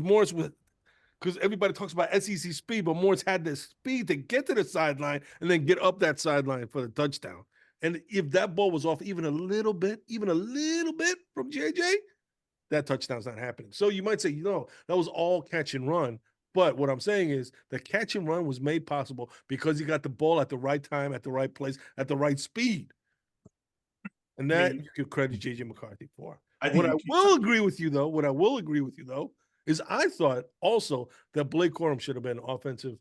Speaker 1: everybody talks about SEC speed, but Morris had the speed to get to the sideline and then get up that sideline for the touchdown. And if that ball was off even a little bit from JJ, that touchdown's not happening. So you might say, that was all catch and run. But what I'm saying is the catch and run was made possible because he got the ball at the right time, at the right place, at the right speed. And that you can credit JJ McCarthy for. What I will agree with you, though, is I thought also that Blake Corum should have been offensive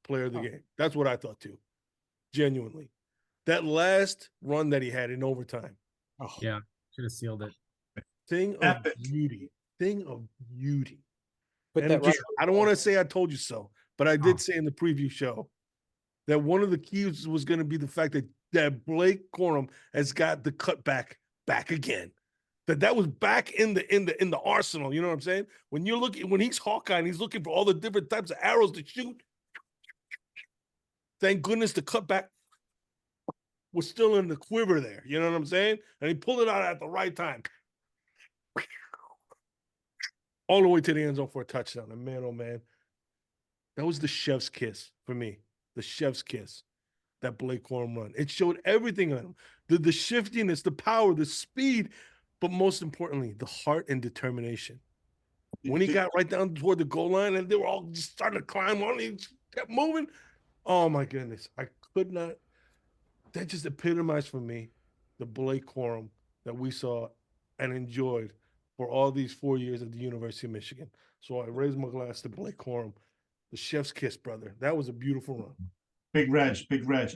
Speaker 1: player of the game. That's what I thought too. Genuinely. That last run that he had in overtime.
Speaker 2: Oh. Yeah, should have sealed it.
Speaker 1: Thing of beauty. But again, I don't want to say I told you so, but I did say in the preview show that one of the keys was going to be the fact that Blake Corum has got the cutback back again. That was back in the arsenal. You know what I'm saying? When he's Hawkeye and he's looking for all the different types of arrows to shoot. Thank goodness the cutback was still in the quiver there. You know what I'm saying? And he pulled it out at the right time. All the way to the end zone for a touchdown. And man, oh man, that was the chef's kiss for me. The chef's kiss, that Blake Corum run. It showed everything on him. The shiftiness, the power, the speed, but most importantly, the heart and determination. When he got right down toward the goal line and they were all just starting to climb on, he kept moving. Oh my goodness. I could not. That just epitomized for me the Blake Corum that we saw and enjoyed for all these 4 years at the University of Michigan. So I raised my glass to Blake Corum, the chef's kiss, brother. That was a beautiful run.
Speaker 3: Big Reg.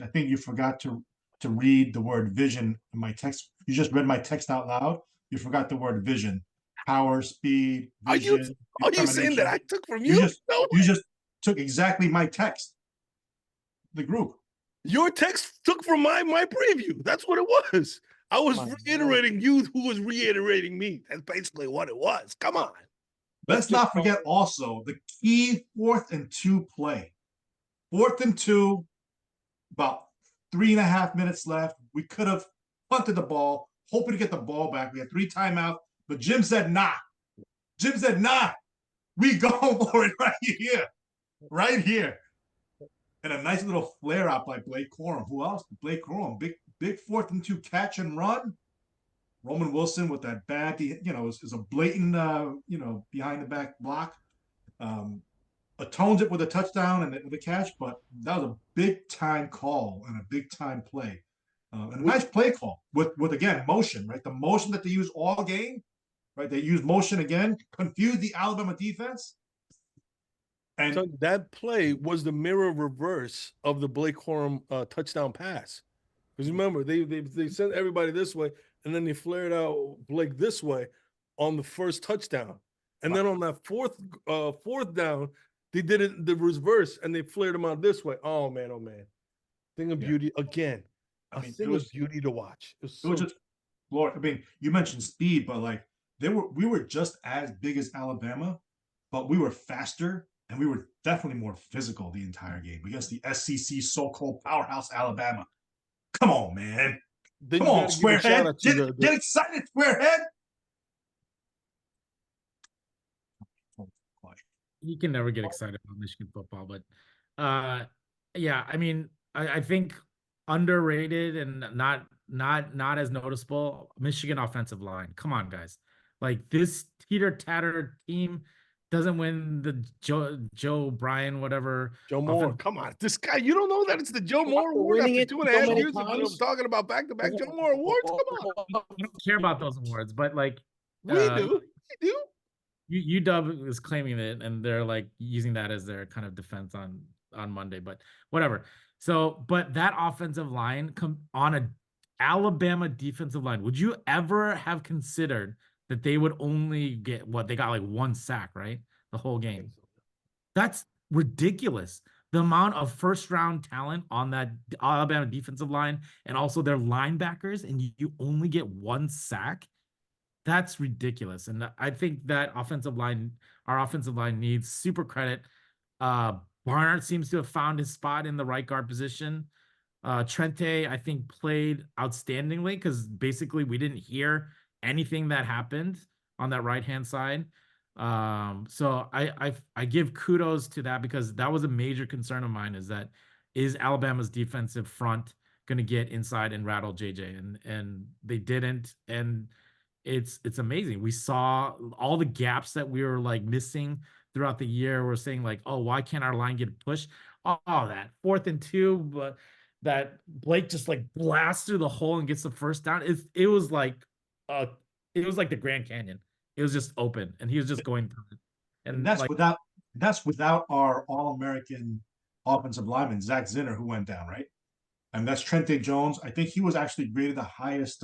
Speaker 3: I think you forgot to read the word vision in my text. You just read my text out loud. You forgot the word vision. Power, speed, vision.
Speaker 1: Are you saying that I took from you?
Speaker 3: You just took exactly my text. The group.
Speaker 1: Your text took from my preview. That's what it was. I was reiterating you who was reiterating me. That's basically what it was. Come on.
Speaker 3: Let's not forget also the key 4th and 2 play. 4th and 2, about 3.5 minutes left. We could have punted the ball, hoping to get the ball back. We had 3 timeouts, but Jim said, nah. We go for it right here. And a nice little flare out by Blake Corum. Who else? Blake Corum. Big 4th and 2 catch and run. Roman Wilson with that bad, is a blatant, behind the back block. atones it with a touchdown and the catch, but that was a big time call and a big time play. And a nice play call with again motion, right? The motion that they use all game, right? They use motion again, confused the Alabama defense. And
Speaker 1: so that play was the mirror reverse of the Blake Corum touchdown pass. Because remember, they sent everybody this way, and then they flared out Blake this way on the first touchdown. And then on that fourth down, they did it the reverse, and they flared him out this way. Oh man, oh man. Thing of beauty again.
Speaker 3: I mean,
Speaker 1: thing of beauty to watch.
Speaker 3: It was just Lord. I mean, you mentioned speed, but like we were just as big as Alabama, but we were faster and we were definitely more physical the entire game against the SEC so-called powerhouse Alabama. Come on, man. Come on, Squarehead. Get excited, Squarehead.
Speaker 2: You can never get excited about Michigan football, but yeah, I mean, I think underrated and not as noticeable, Michigan offensive line. Come on, guys. Like this teeter-tatter team doesn't win the Joe Bryan, whatever.
Speaker 1: Joe Moore. Come on. This guy, you don't know that it's the Joe Moore Award after 2.5 years of talking about back-to-back Joe Moore awards? Come on.
Speaker 2: I don't care about those awards, but like
Speaker 1: we do. We do.
Speaker 2: UW is claiming it, and they're like using that as their kind of defense on Monday, but whatever. So, but that offensive line on a Alabama defensive line, would you ever have considered that they would only get what they got, like one sack, right? The whole game. That's ridiculous. The amount of first round talent on that Alabama defensive line and also their linebackers, and you only get one sack. That's ridiculous. And I think that our offensive line needs super credit. Barnard seems to have found his spot in the right guard position. Trente, I think, played outstandingly because basically we didn't hear anything that happened on that right-hand side. So I give kudos to that because that was a major concern of mine, is Alabama's defensive front going to get inside and rattle JJ? And they didn't. And it's amazing. We saw all the gaps that we were like missing throughout the year. We're saying like, oh, why can't our line get pushed? Oh, that 4th and 2, but that Blake just like blasts through the hole and gets the first down. It was like the Grand Canyon. It was just open, and he was just going through it.
Speaker 3: And that's without our All-American offensive lineman Zach Zinner, who went down, right? And that's Trente Jones. I think he was actually graded the highest.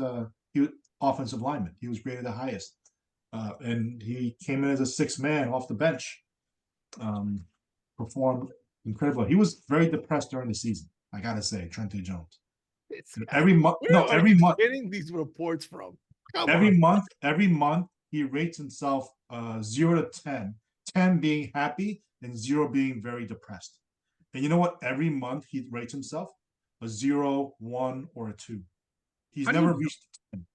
Speaker 3: Offensive lineman. He was graded the highest. And he came in as a 6th man off the bench. Performed incredibly. He was very depressed during the season, I gotta say, Trente Jones. Every month.
Speaker 1: Getting these reports from
Speaker 3: every month he rates himself 0 to 10. 10 being happy and 0 being very depressed. And you know what? Every month he rates himself a 0, 1, or a 2. He's never reached 10.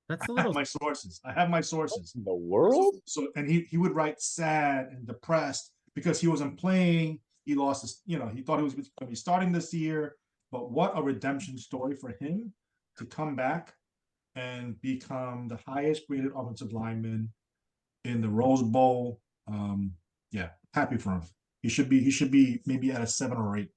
Speaker 2: That's
Speaker 3: I have my sources.
Speaker 5: In the world?
Speaker 3: So and he would write sad and depressed because he wasn't playing. He lost his, he thought he was going to be starting this year. But what a redemption story for him to come back and become the highest graded offensive lineman in the Rose Bowl. Yeah, happy for him. He should be maybe at a 7 or 8.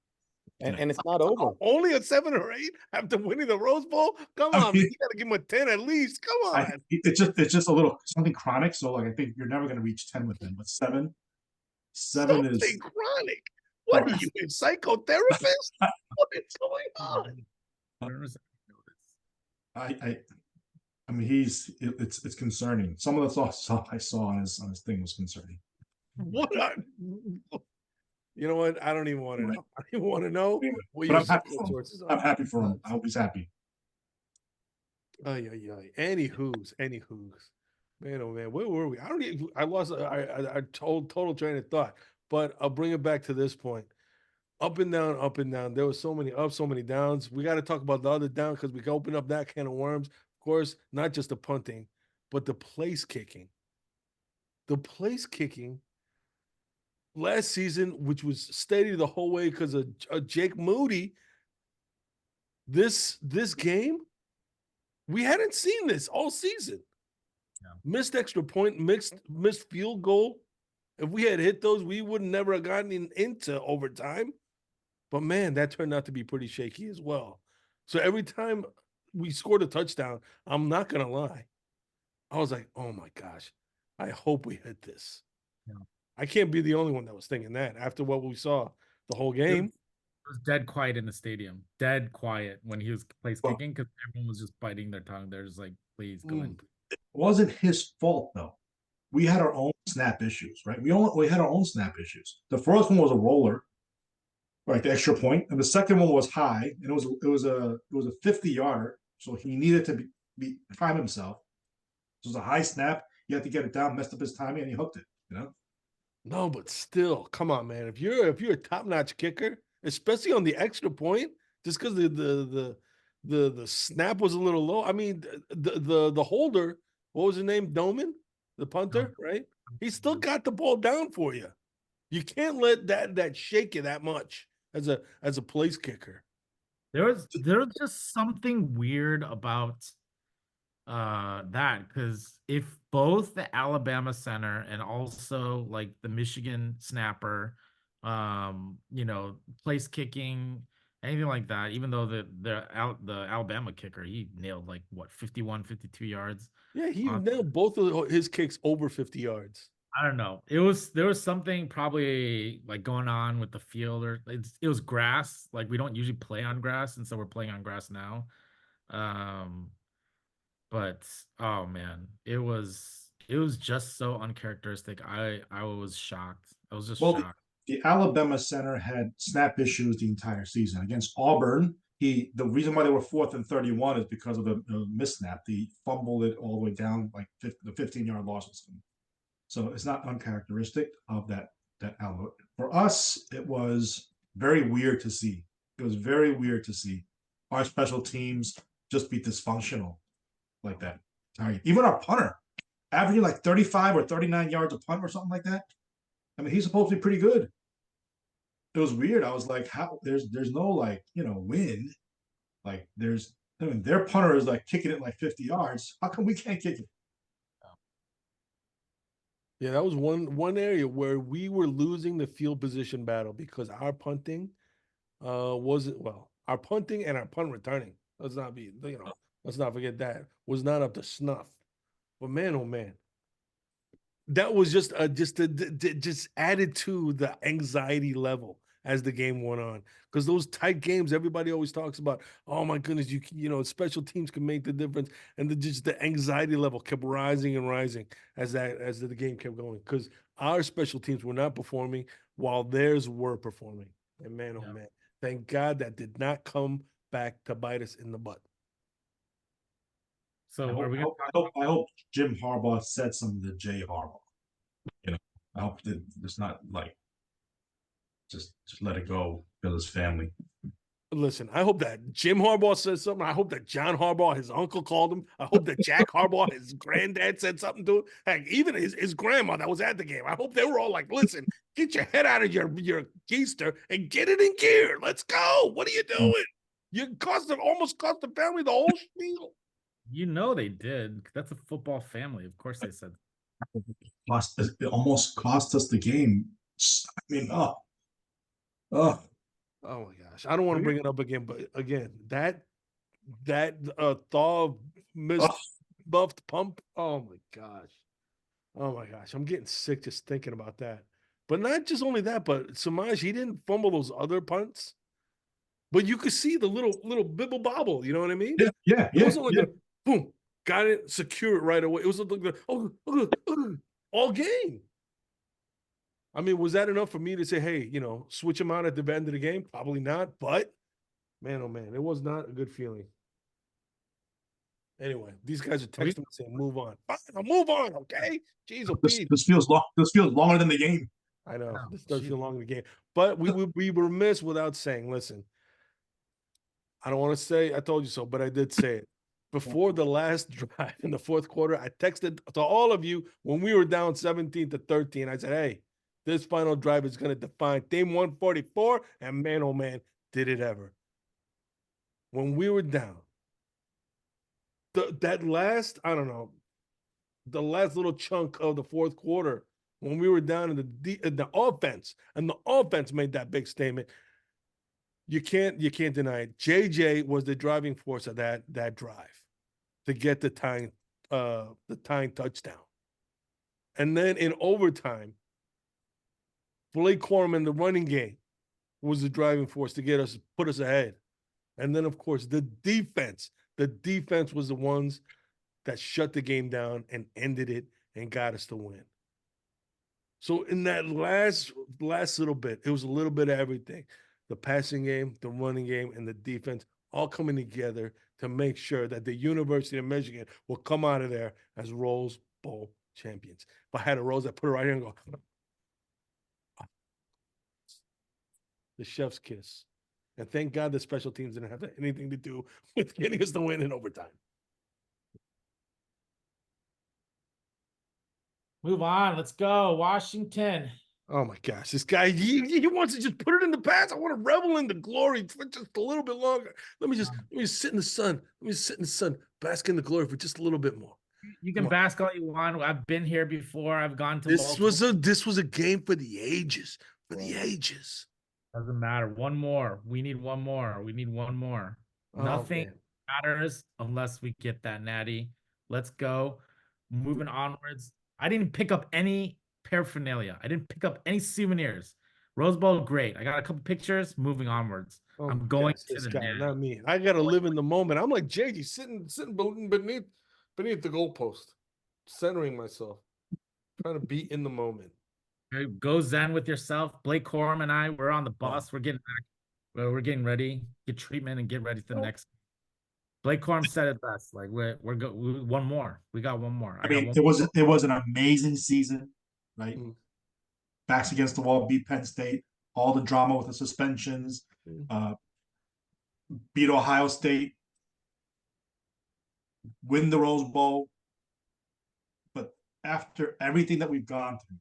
Speaker 5: And it's not over.
Speaker 1: Only a 7 or 8 after winning the Rose Bowl? Come on, man. You got to give him a 10 at least. Come on.
Speaker 3: It's just a little something chronic. So like I think you're never going to reach 10 with him. But 7
Speaker 1: something is chronic. What are you, a psychotherapist? What is going on?
Speaker 3: I mean, it's concerning. Some of the stuff I saw on his thing was concerning.
Speaker 1: What? You know what? I don't even want to know. I don't even want to know.
Speaker 3: But I'm happy for him. I'm happy for him. I hope he's happy.
Speaker 1: Anywho's. Man, oh man, where were we? I lost. I total train of thought. But I'll bring it back to this point. Up and down. There was so many ups, so many downs. We got to talk about the other down because we can open up that can of worms. Of course, not just the punting, but the place kicking. The place kicking last season, which was steady the whole way because of Jake Moody. This game, we hadn't seen this all season. Yeah. Missed extra point, missed field goal. If we had hit those, we would never have gotten into overtime. But man, that turned out to be pretty shaky as well. So every time we scored a touchdown, I'm not gonna lie, I was like, oh my gosh, I hope we hit this.
Speaker 2: Yeah.
Speaker 1: I can't be the only one that was thinking that after what we saw the whole game.
Speaker 2: It was dead quiet in the stadium. Dead quiet when he was place
Speaker 3: Well-
Speaker 2: kicking because everyone was just biting their tongue. They're just like, please go in.
Speaker 3: It wasn't his fault though. We had our own snap issues, right? We had our own snap issues. The first one was a roller, right? The extra point, and the second one was high, and it was a 50-yarder, so he needed to be time himself. It was a high snap. You had to get it down, messed up his timing, and he hooked it. You know.
Speaker 1: No, but still, come on, man. If you're a top-notch kicker, especially on the extra point, just because the snap was a little low. I mean, the holder, what was his name? Doman, the punter, right? He still got the ball down for you. You can't let that shake you that much as a place kicker.
Speaker 2: There was just something weird about that because if both the Alabama center and also like the Michigan snapper, place kicking, anything like that, even though the Alabama kicker, he nailed like what 51, 52 yards.
Speaker 1: Yeah, he nailed both of his kicks over 50 yards.
Speaker 2: I don't know. There was something probably like going on with the field, or it was grass. Like we don't usually play on grass, and so we're playing on grass now. But oh man, it was just so uncharacteristic. I was shocked. I was just shocked.
Speaker 3: The Alabama center had snap issues the entire season against Auburn. The reason why they were 4th and 31 is because of the missnap. He fumbled it all the way down, like the 15-yard loss or something. So it's not uncharacteristic of that Alabama. For us, it was very weird to see. It was very weird to see our special teams just be dysfunctional like that. Even our punter, averaging like 35 or 39 yards a punt or something like that. I mean, he's supposed to be pretty good. It was weird. I was like, how there's no like, win. Like their punter is like kicking it like 50 yards. How come we can't kick it?
Speaker 1: Yeah, that was one area where we were losing the field position battle because our punting wasn't well. Our punting and our punt returning. Let's not forget that was not up to snuff. But man, oh man, that was just added to the anxiety level as the game went on. Because those tight games, everybody always talks about, oh my goodness, special teams can make the difference, and the anxiety level kept rising and rising as the game kept going. Because our special teams were not performing while theirs were performing. And man, oh man, thank God that did not come back to bite us in the butt.
Speaker 2: So
Speaker 3: I hope Jim Harbaugh said something to Jay Harbaugh. I hope that it's not like just let it go because his family.
Speaker 1: Listen, I hope that Jim Harbaugh says something. I hope that John Harbaugh, his uncle, called him. I hope that Jack Harbaugh, his granddad, said something to him. Heck, even his grandma that was at the game. I hope they were all like, listen, get your head out of your keister and get it in gear. Let's go. What are you doing? You almost cost the family the whole spiel.
Speaker 2: They did. That's a football family. Of course they said.
Speaker 3: It almost cost us the game. I mean, oh
Speaker 1: my gosh, I don't want to bring it up again, but again, that thaw buffed pump. Oh my gosh, I'm getting sick just thinking about that. But not just only that, but Samaj, he didn't fumble those other punts, but you could see the little bibble bobble. You know what I mean?
Speaker 3: Yeah.
Speaker 1: It wasn't like boom, got it, secure it right away. It was like all game. I mean, was that enough for me to say, hey, switch him out at the end of the game? Probably not, but man, oh man, it was not a good feeling. Anyway, these guys are texting me saying, move on. Fine, I'll move on, okay? Jeez,
Speaker 3: this feels long. This feels longer than the game.
Speaker 1: I know. This does feel longer than the game. But we were remiss without saying, listen, I don't want to say I told you so, but I did say it. Before the last drive in the fourth quarter, I texted to all of you when we were down 17-13. I said, hey, this final drive is going to define Team 144, and man, oh man, did it ever. When we were down, that last, I don't know, the last little chunk of the fourth quarter, when we were down in the offense, and the offense made that big statement. You can't deny it. JJ was the driving force of that drive to get the tying touchdown. And then in overtime, Blake Corum, the running game, was the driving force to put us ahead. And then, of course, the defense was the ones that shut the game down and ended it and got us to win. So in that last little bit, it was a little bit of everything. The passing game, the running game, and the defense all coming together to make sure that the University of Michigan will come out of there as Rose Bowl champions. If I had a rose, I'd put it right here and go, the chef's kiss. And thank God the special teams didn't have anything to do with getting us the win in overtime.
Speaker 2: Move on. Let's go. Washington.
Speaker 1: Oh my gosh, this guy, he wants to just put it in the past. I want to revel in the glory for just a little bit longer. Let me just sit in the sun. Let me sit in the sun, bask in the glory for just a little bit more.
Speaker 2: You can bask all you want. I've been here before. I've gone to
Speaker 1: this was a game for the ages. For the ages.
Speaker 2: Doesn't matter. One more. We need one more. We need one more. Nothing matters unless we get that natty. Let's go. Moving onwards. I didn't pick up any paraphernalia. I didn't pick up any souvenirs. Rose Bowl, great. I got a couple pictures. Moving onwards. I'm going to the
Speaker 1: guy, not me. I gotta live in the moment. I'm like JG, sitting beneath the goalpost, centering myself, trying to be in the moment.
Speaker 2: Go zen with yourself. Blake Corum and I, we're on the bus. We're getting back. We're getting ready. Get treatment and get ready for the next. Blake Corum said it best. Like we're one more. We got one more.
Speaker 3: I mean, it was an amazing season, right? Backs against the wall, beat Penn State. All the drama with the suspensions, beat Ohio State, win the Rose Bowl. But after everything that we've gone through,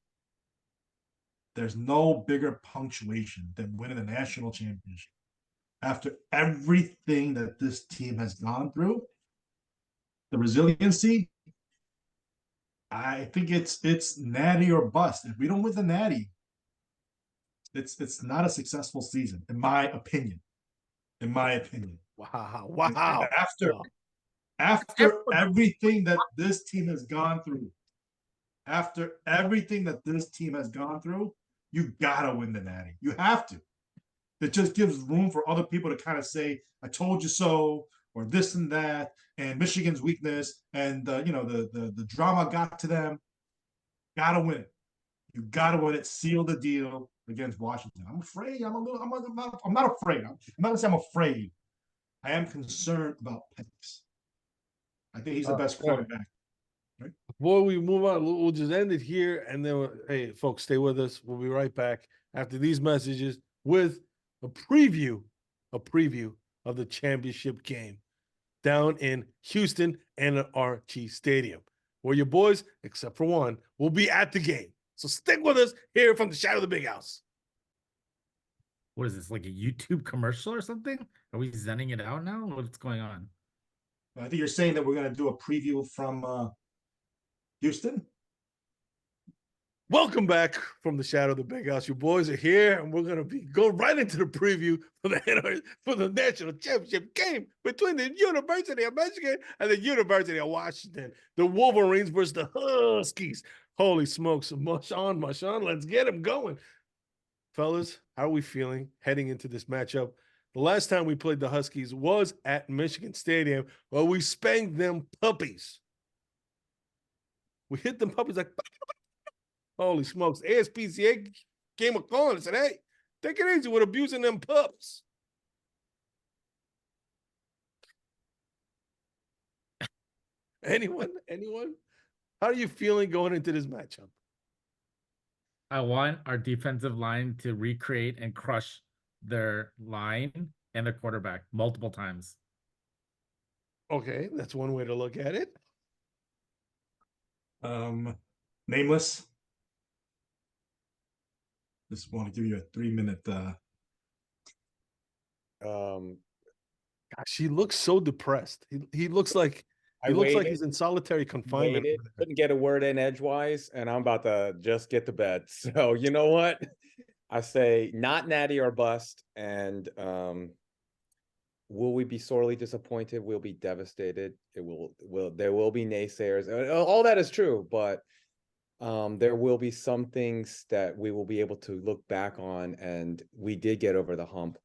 Speaker 3: there's no bigger punctuation than winning the national championship. After everything that this team has gone through, the resiliency, I think it's natty or bust. If we don't win the natty, it's not a successful season, in my opinion. In my opinion.
Speaker 1: Wow.
Speaker 3: After everything that this team has gone through, you gotta win the natty. You have to. It just gives room for other people to kind of say, I told you so, or this and that, and Michigan's weakness, and the drama got to them. Gotta win it. You gotta win it. Seal the deal against Washington. I'm afraid. I'm not afraid. I'm not gonna say I'm afraid. I am concerned about Penix. I think he's the best quarterback. Right?
Speaker 1: Before we move on, we'll just end it here, and then hey, folks, stay with us. We'll be right back after these messages with a preview of the championship game down in Houston and NRG Stadium, where your boys, except for one, will be at the game. So stick with us here from the shadow of the big house.
Speaker 2: What is this, like a YouTube commercial or something? Are we zenning it out now? What's going on?
Speaker 3: I think you're saying that we're going to do a preview from Houston.
Speaker 1: Welcome back from the shadow of the big house. Your boys are here, and we're going to go right into the preview for the national championship game between the University of Michigan and the University of Washington. The Wolverines versus the Huskies. Holy smokes. Mush on. Let's get them going. Fellas, how are we feeling heading into this matchup? The last time we played the Huskies was at Michigan Stadium, where we spanked them puppies. We hit them puppies like, holy smokes. ASPCA came a call and said, hey, take it easy with abusing them pups. Anyone? How are you feeling going into this matchup?
Speaker 2: I want our defensive line to recreate and crush their line and their quarterback multiple times.
Speaker 1: Okay, that's one way to look at it.
Speaker 3: Nameless. Just want to give you a 3-minute.
Speaker 1: Gosh, he looks so depressed. He looks like
Speaker 5: I
Speaker 1: He looks like
Speaker 5: waited,
Speaker 1: he's in solitary confinement.
Speaker 5: waited, couldn't get a word in edgewise, and I'm about to just get to bed. So you know what? I say not natty or bust, and will we be sorely disappointed? We'll be devastated. There will be naysayers. All that is true, but there will be some things that we will be able to look back on, and we did get over the hump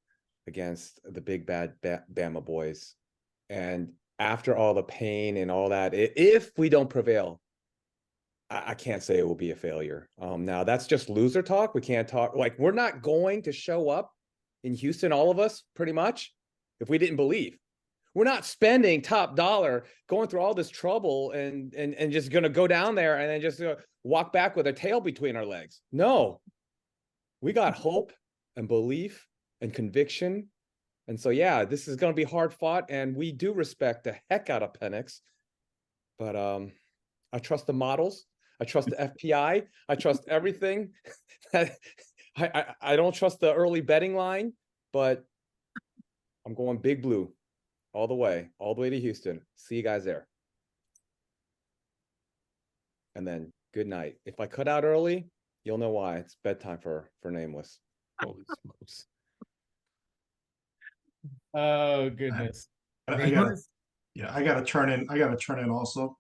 Speaker 5: against the big bad Bama boys. And after all the pain and all that, if we don't prevail, I can't say it will be a failure. Now that's just loser talk. We can't talk like we're not going to show up in Houston, all of us, pretty much, if we didn't believe. We're not spending top dollar going through all this trouble and just gonna go down there and then just walk back with our tail between our legs. No, we got hope and belief and conviction. And so, yeah, this is going to be hard fought, and we do respect the heck out of Penix. But I trust the models. I trust the FPI. I trust everything. I don't trust the early betting line, but I'm going big blue all the way to Houston. See you guys there. And then good night. If I cut out early, you'll know why. It's bedtime for Nameless.
Speaker 1: Holy smokes.
Speaker 2: Oh goodness.
Speaker 3: I gotta, yeah, I gotta turn in also.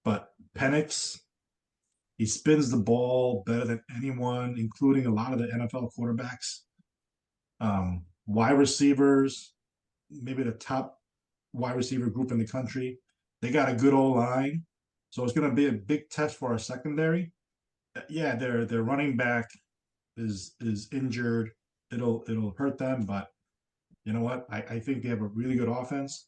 Speaker 3: But Penix, he spins the ball better than anyone, including a lot of the NFL quarterbacks. Wide receivers, maybe the top wide receiver group in the country. They got a good old line, so it's going to be a big test for our secondary. Yeah, their running back is injured. It'll hurt them, but you know what? I think they have a really good offense.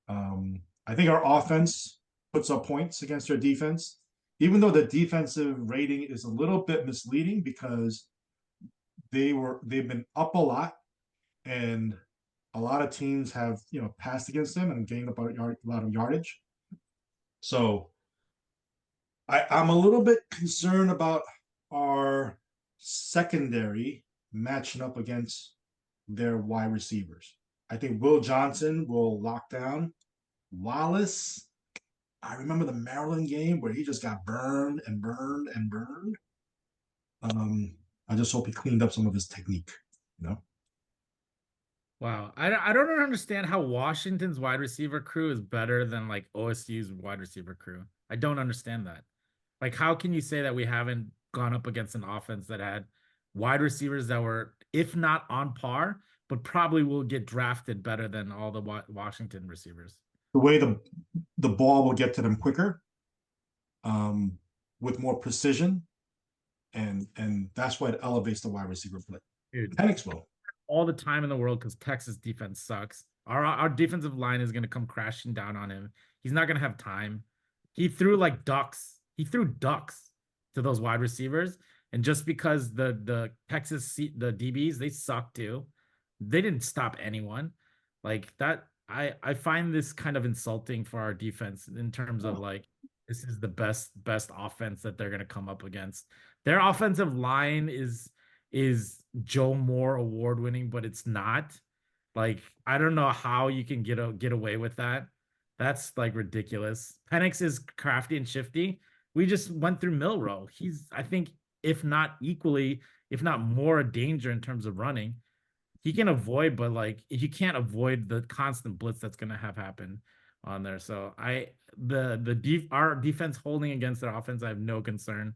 Speaker 3: I think our offense puts up points against their defense, even though the defensive rating is a little bit misleading because they've been up a lot, and a lot of teams have passed against them and gained up a lot of yardage. So I'm a little bit concerned about our secondary matching up against their wide receivers. I think Will Johnson will lock down Wallace. I remember the Maryland game where he just got burned and burned and burned. I just hope he cleaned up some of his technique,
Speaker 2: Wow. I don't understand how Washington's wide receiver crew is better than like OSU's wide receiver crew. I don't understand that. Like, how can you say that we haven't gone up against an offense that had wide receivers that were, if not on par, but probably will get drafted better than all the Washington receivers?
Speaker 3: The way the ball will get to them quicker, with more precision, and that's why it elevates the wide receiver play.
Speaker 2: Dude,
Speaker 3: Penix will.
Speaker 2: all the time in the world because Texas defense sucks. Our defensive line is going to come crashing down on him. He's not going to have time. He threw like ducks. He threw ducks to those wide receivers. And just because the Texas, the DBs, they suck too. They didn't stop anyone. Like that, I find this kind of insulting for our defense in terms of like, this is the best offense that they're going to come up against. Their offensive line is Joe Moore award winning, but it's not. Like, I don't know how you can get away with that. That's like ridiculous. Penix is crafty and shifty. We just went through Milroe. He's, I think, if not equally, if not more a danger in terms of running. He can avoid, but like you can't avoid the constant blitz that's gonna have happen on there. So our defense holding against their offense, I have no concern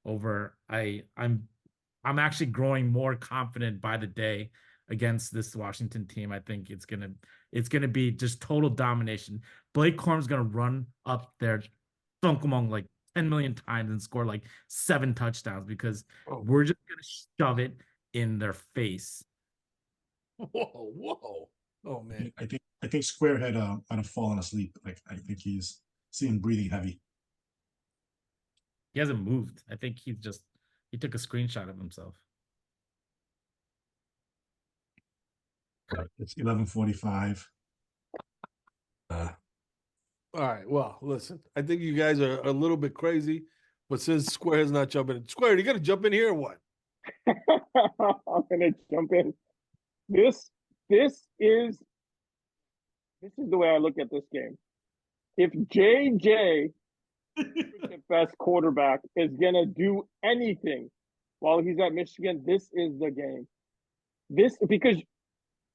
Speaker 2: over. I'm actually growing more confident by the day against this Washington team. I think it's gonna be just total domination. Blake Corum's gonna run up there, thunk among like 10 million times and score like 7 touchdowns because we're just gonna shove it in their face.
Speaker 1: Whoa. Oh man.
Speaker 3: I think Squarehead might have fallen asleep. Like I think he's seen breathing heavy.
Speaker 2: He hasn't moved. I think he took a screenshot of himself.
Speaker 3: It's 11:45.
Speaker 1: All right. Well, listen, I think you guys are a little bit crazy, but since Squarehead's not jumping in, Square, you got to jump in here or what?
Speaker 4: I'm gonna jump in. This is This is the way I look at this game. If JJ, the best quarterback, is gonna do anything while he's at Michigan, this is the game. Because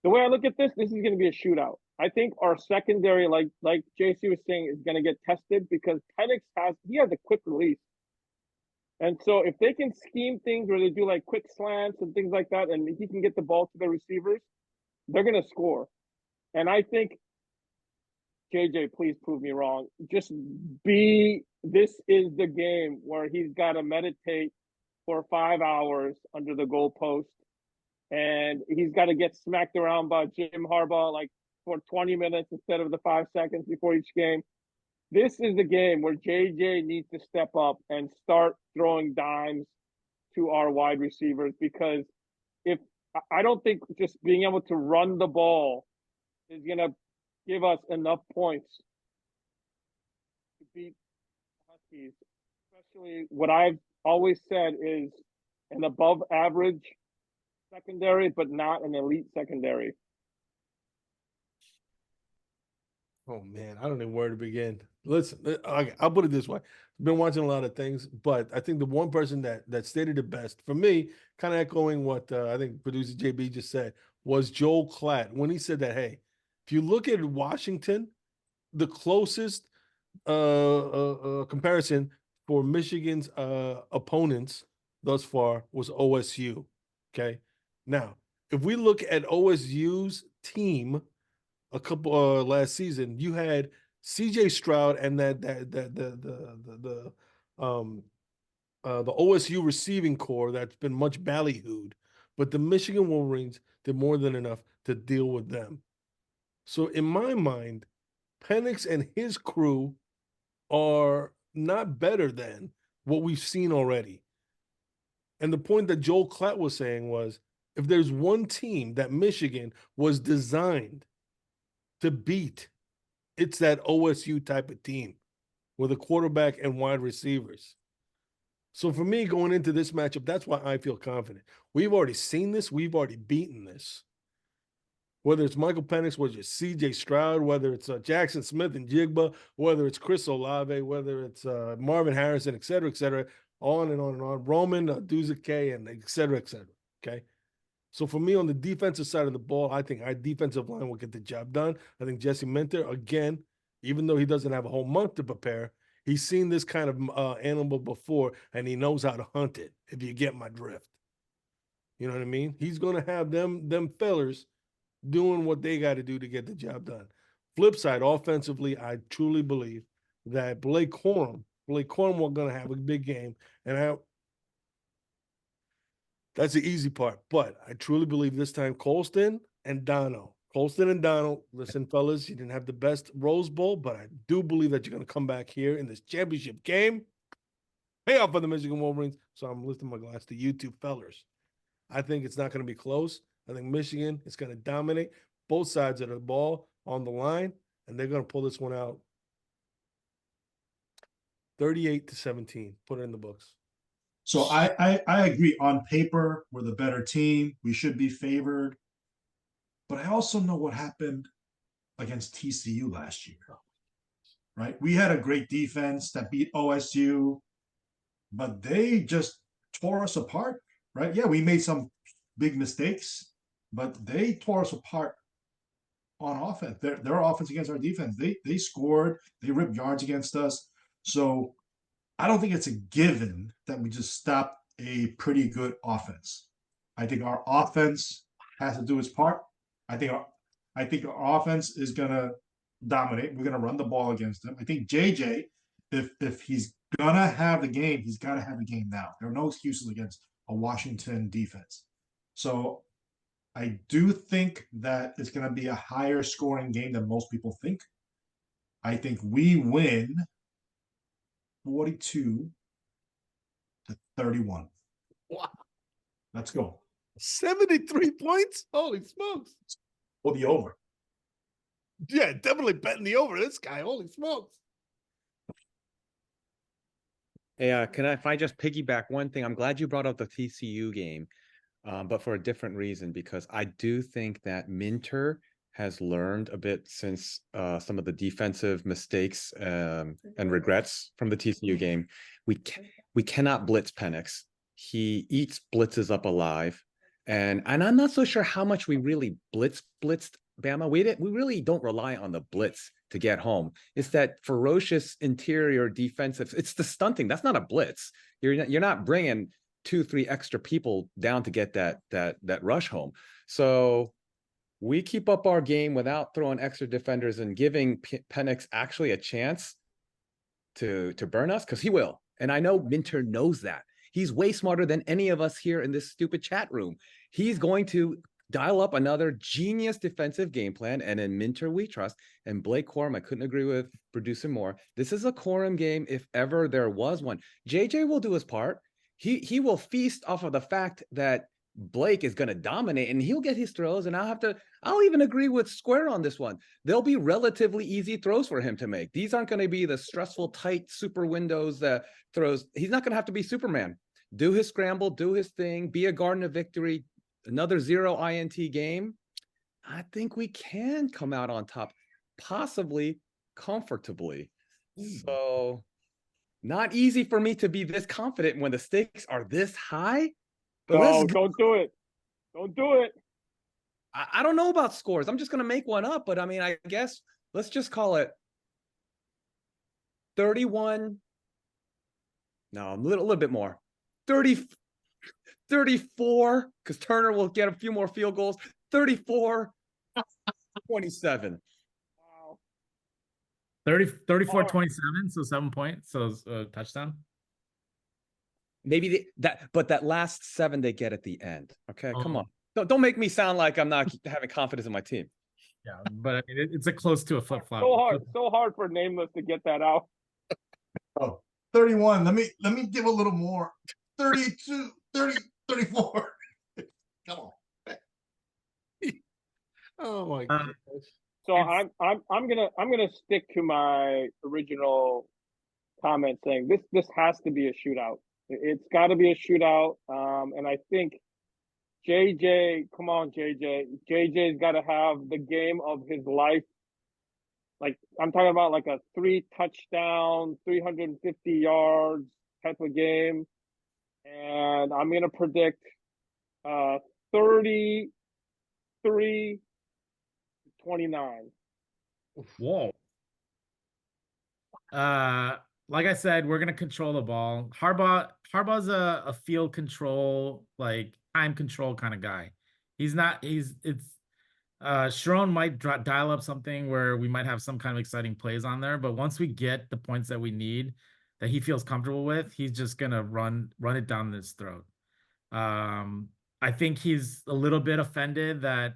Speaker 4: the way I look at this is going to be a shootout. I think our secondary, like JC was saying, is going to get tested because Penix has a quick release. And so if they can scheme things where they do like quick slants and things like that, and he can get the ball to the receivers, they're going to score. And I think, JJ, please prove me wrong. This is the game where he's got to meditate for 5 hours under the goalpost. And he's got to get smacked around by Jim Harbaugh like for 20 minutes instead of the 5 seconds before each game. This is the game where JJ needs to step up and start throwing dimes to our wide receivers, because I don't think just being able to run the ball is going to give us enough points to beat the Huskies. Especially what I've always said is an above average secondary, but not an elite secondary.
Speaker 1: Oh man, I don't know where to begin. Listen, I'll put it this way: I've been watching a lot of things, but I think the one person that stated it best for me, kind of echoing what I think producer JB just said, was Joel Klatt when he said that, hey, if you look at Washington, the closest comparison for Michigan's opponents thus far was OSU. Okay, now if we look at OSU's team a couple last season, you had CJ Stroud and the OSU receiving core that's been much ballyhooed, but the Michigan Wolverines did more than enough to deal with them. So in my mind, Penix and his crew are not better than what we've seen already. And the point that Joel Klatt was saying was, if there's one team that Michigan was designed to beat, it's that OSU type of team with a quarterback and wide receivers. So for me, going into this matchup, that's why I feel confident. We've already seen this. We've already beaten this. Whether it's Michael Penix, whether it's C.J. Stroud, whether it's Jackson Smith and Jigba, whether it's Chris Olave, whether it's Marvin Harrison, et cetera, on and on and on. Roman Duzike, and et cetera, okay? So for me, on the defensive side of the ball, I think our defensive line will get the job done. I think Jesse Minter, again, even though he doesn't have a whole month to prepare, he's seen this kind of animal before, and he knows how to hunt it, if you get my drift. You know what I mean? He's going to have them fellers doing what they got to do to get the job done. Flip side, offensively, I truly believe that Blake Corum was going to have a big game, and that's the easy part. But I truly believe this time Colston and Donald, listen, fellas, you didn't have the best Rose Bowl, but I do believe that you're going to come back here in this championship game, pay off for the Michigan Wolverines. So I'm lifting my glass to you two fellers. I think it's not going to be close. I think Michigan is going to dominate both sides of the ball on the line, and they're going to pull this one out 38-17. Put it in the books.
Speaker 3: So I agree. On paper, we're the better team. We should be favored. But I also know what happened against TCU last year, right? We had a great defense that beat OSU, but they just tore us apart, right? Yeah, we made some big mistakes, but they tore us apart on offense. Their offense against our defense. They scored. They ripped yards against us. So I don't think it's a given that we just stop a pretty good offense. I think our offense has to do its part. I think our offense is gonna dominate. We're gonna run the ball against them. I think JJ, if he's gonna have the game, he's gotta have the game now. There are no excuses against a Washington defense. So I do think that it's gonna be a higher scoring game than most people think. I think we win 42-31.
Speaker 1: Wow.
Speaker 3: Let's go.
Speaker 1: 73 points? Holy smokes.
Speaker 3: Or the over.
Speaker 1: Yeah, definitely betting the over. This guy, holy smokes.
Speaker 5: Yeah, if I just piggyback one thing, I'm glad you brought up the TCU game, but for a different reason, because I do think that Minter has learned a bit since some of the defensive mistakes and regrets from the TCU game. We cannot blitz Penix. He eats blitzes up alive. And I'm not so sure how much we really blitzed Bama. We really don't rely on the blitz to get home. It's that ferocious interior defensive. It's the stunting. That's not a blitz. You're not bringing 2-3 extra people down to get that rush home. So we keep up our game without throwing extra defenders and giving Penix actually a chance to burn us, because he will. And I know Minter knows that. He's way smarter than any of us here in this stupid chat room. He's going to dial up another genius defensive game plan, and in Minter we trust. And Blake Corum, I couldn't agree with producing more. This is a Corum game if ever there was one. JJ will do his part. He will feast off of the fact that Blake is going to dominate, and he'll get his throws, and I'll even agree with Square on this one. They'll be relatively easy throws for him to make. These aren't going to be the stressful, tight super windows throws. He's not going to have to be Superman. Do his scramble, do his thing, be a garden of victory, another 0 INT game. I think we can come out on top, possibly comfortably. So not easy for me to be this confident when the stakes are this high. But
Speaker 4: no, don't do it. Don't do it.
Speaker 5: I don't know about scores. I'm just going to make one up. But I mean, I guess let's just call it 31. No, a little bit more. 34, because Turner will get a few more field goals. 34, 27.
Speaker 4: Wow.
Speaker 2: 34, 27, so 7 points, so touchdown.
Speaker 5: Maybe but that last 7 they get at the end. Okay, come on. Don't make me sound like I'm not having confidence in my team.
Speaker 2: Yeah, but I mean, it's a close to a flip-flop.
Speaker 4: So hard for Nameless to get that out.
Speaker 3: Oh, 31. Let me give a little more. 32, 30, 34. Come on.
Speaker 1: Oh my gosh.
Speaker 4: So I'm gonna stick to my original comment saying this has to be a shootout. It's got to be a shootout. And I think JJ, come on, JJ's got to have the game of his life. Like, I'm talking about like a 3 touchdown, 350 yards type of game. And I'm going to predict 33-29.
Speaker 2: Whoa. Like I said, we're gonna control the ball. Harbaugh's a field control, like time control kind of guy. Sharon might dial up something where we might have some kind of exciting plays on there, but once we get the points that we need, that he feels comfortable with, he's just gonna run it down his throat. I think he's a little bit offended that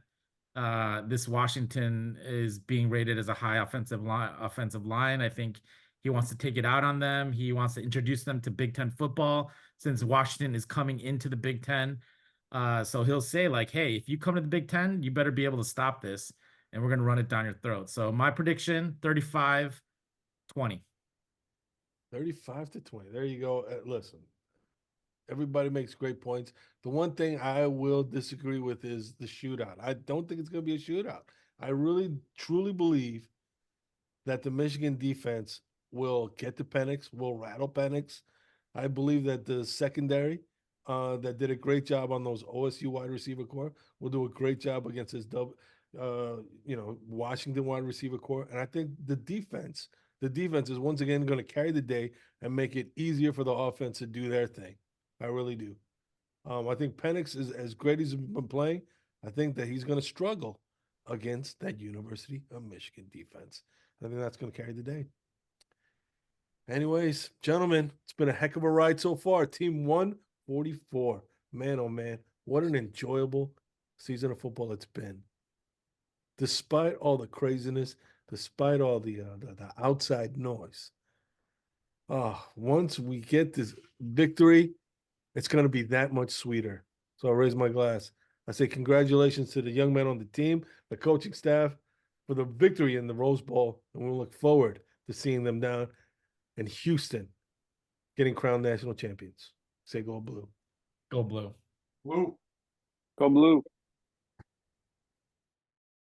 Speaker 2: this Washington is being rated as a high offensive line. I think he wants to take it out on them. He wants to introduce them to Big Ten football since Washington is coming into the Big Ten. So he'll say like, hey, if you come to the Big Ten, you better be able to stop this, and we're going to run it down your throat. So my prediction, 35-20.
Speaker 1: 35-20. There you go. Listen, everybody makes great points. The one thing I will disagree with is the shootout. I don't think it's going to be a shootout. I really, truly believe that the Michigan defense will get to Penix, will rattle Penix. I believe that the secondary that did a great job on those OSU wide receiver core will do a great job against this Washington wide receiver core. And I think the defense is once again going to carry the day and make it easier for the offense to do their thing. I really do. I think Penix is as great as he's been playing. I think that he's going to struggle against that University of Michigan defense. I think that's going to carry the day. Anyways, gentlemen, it's been a heck of a ride so far. Team 144. Man, oh man, what an enjoyable season of football it's been. Despite all the craziness, despite all the outside noise. Once we get this victory, it's going to be that much sweeter. So I raise my glass. I say congratulations to the young men on the team, the coaching staff, for the victory in the Rose Bowl, and we'll look forward to seeing them down in Houston getting crowned national champions. Say go blue.
Speaker 2: Go blue.
Speaker 3: Woo.
Speaker 4: Go blue.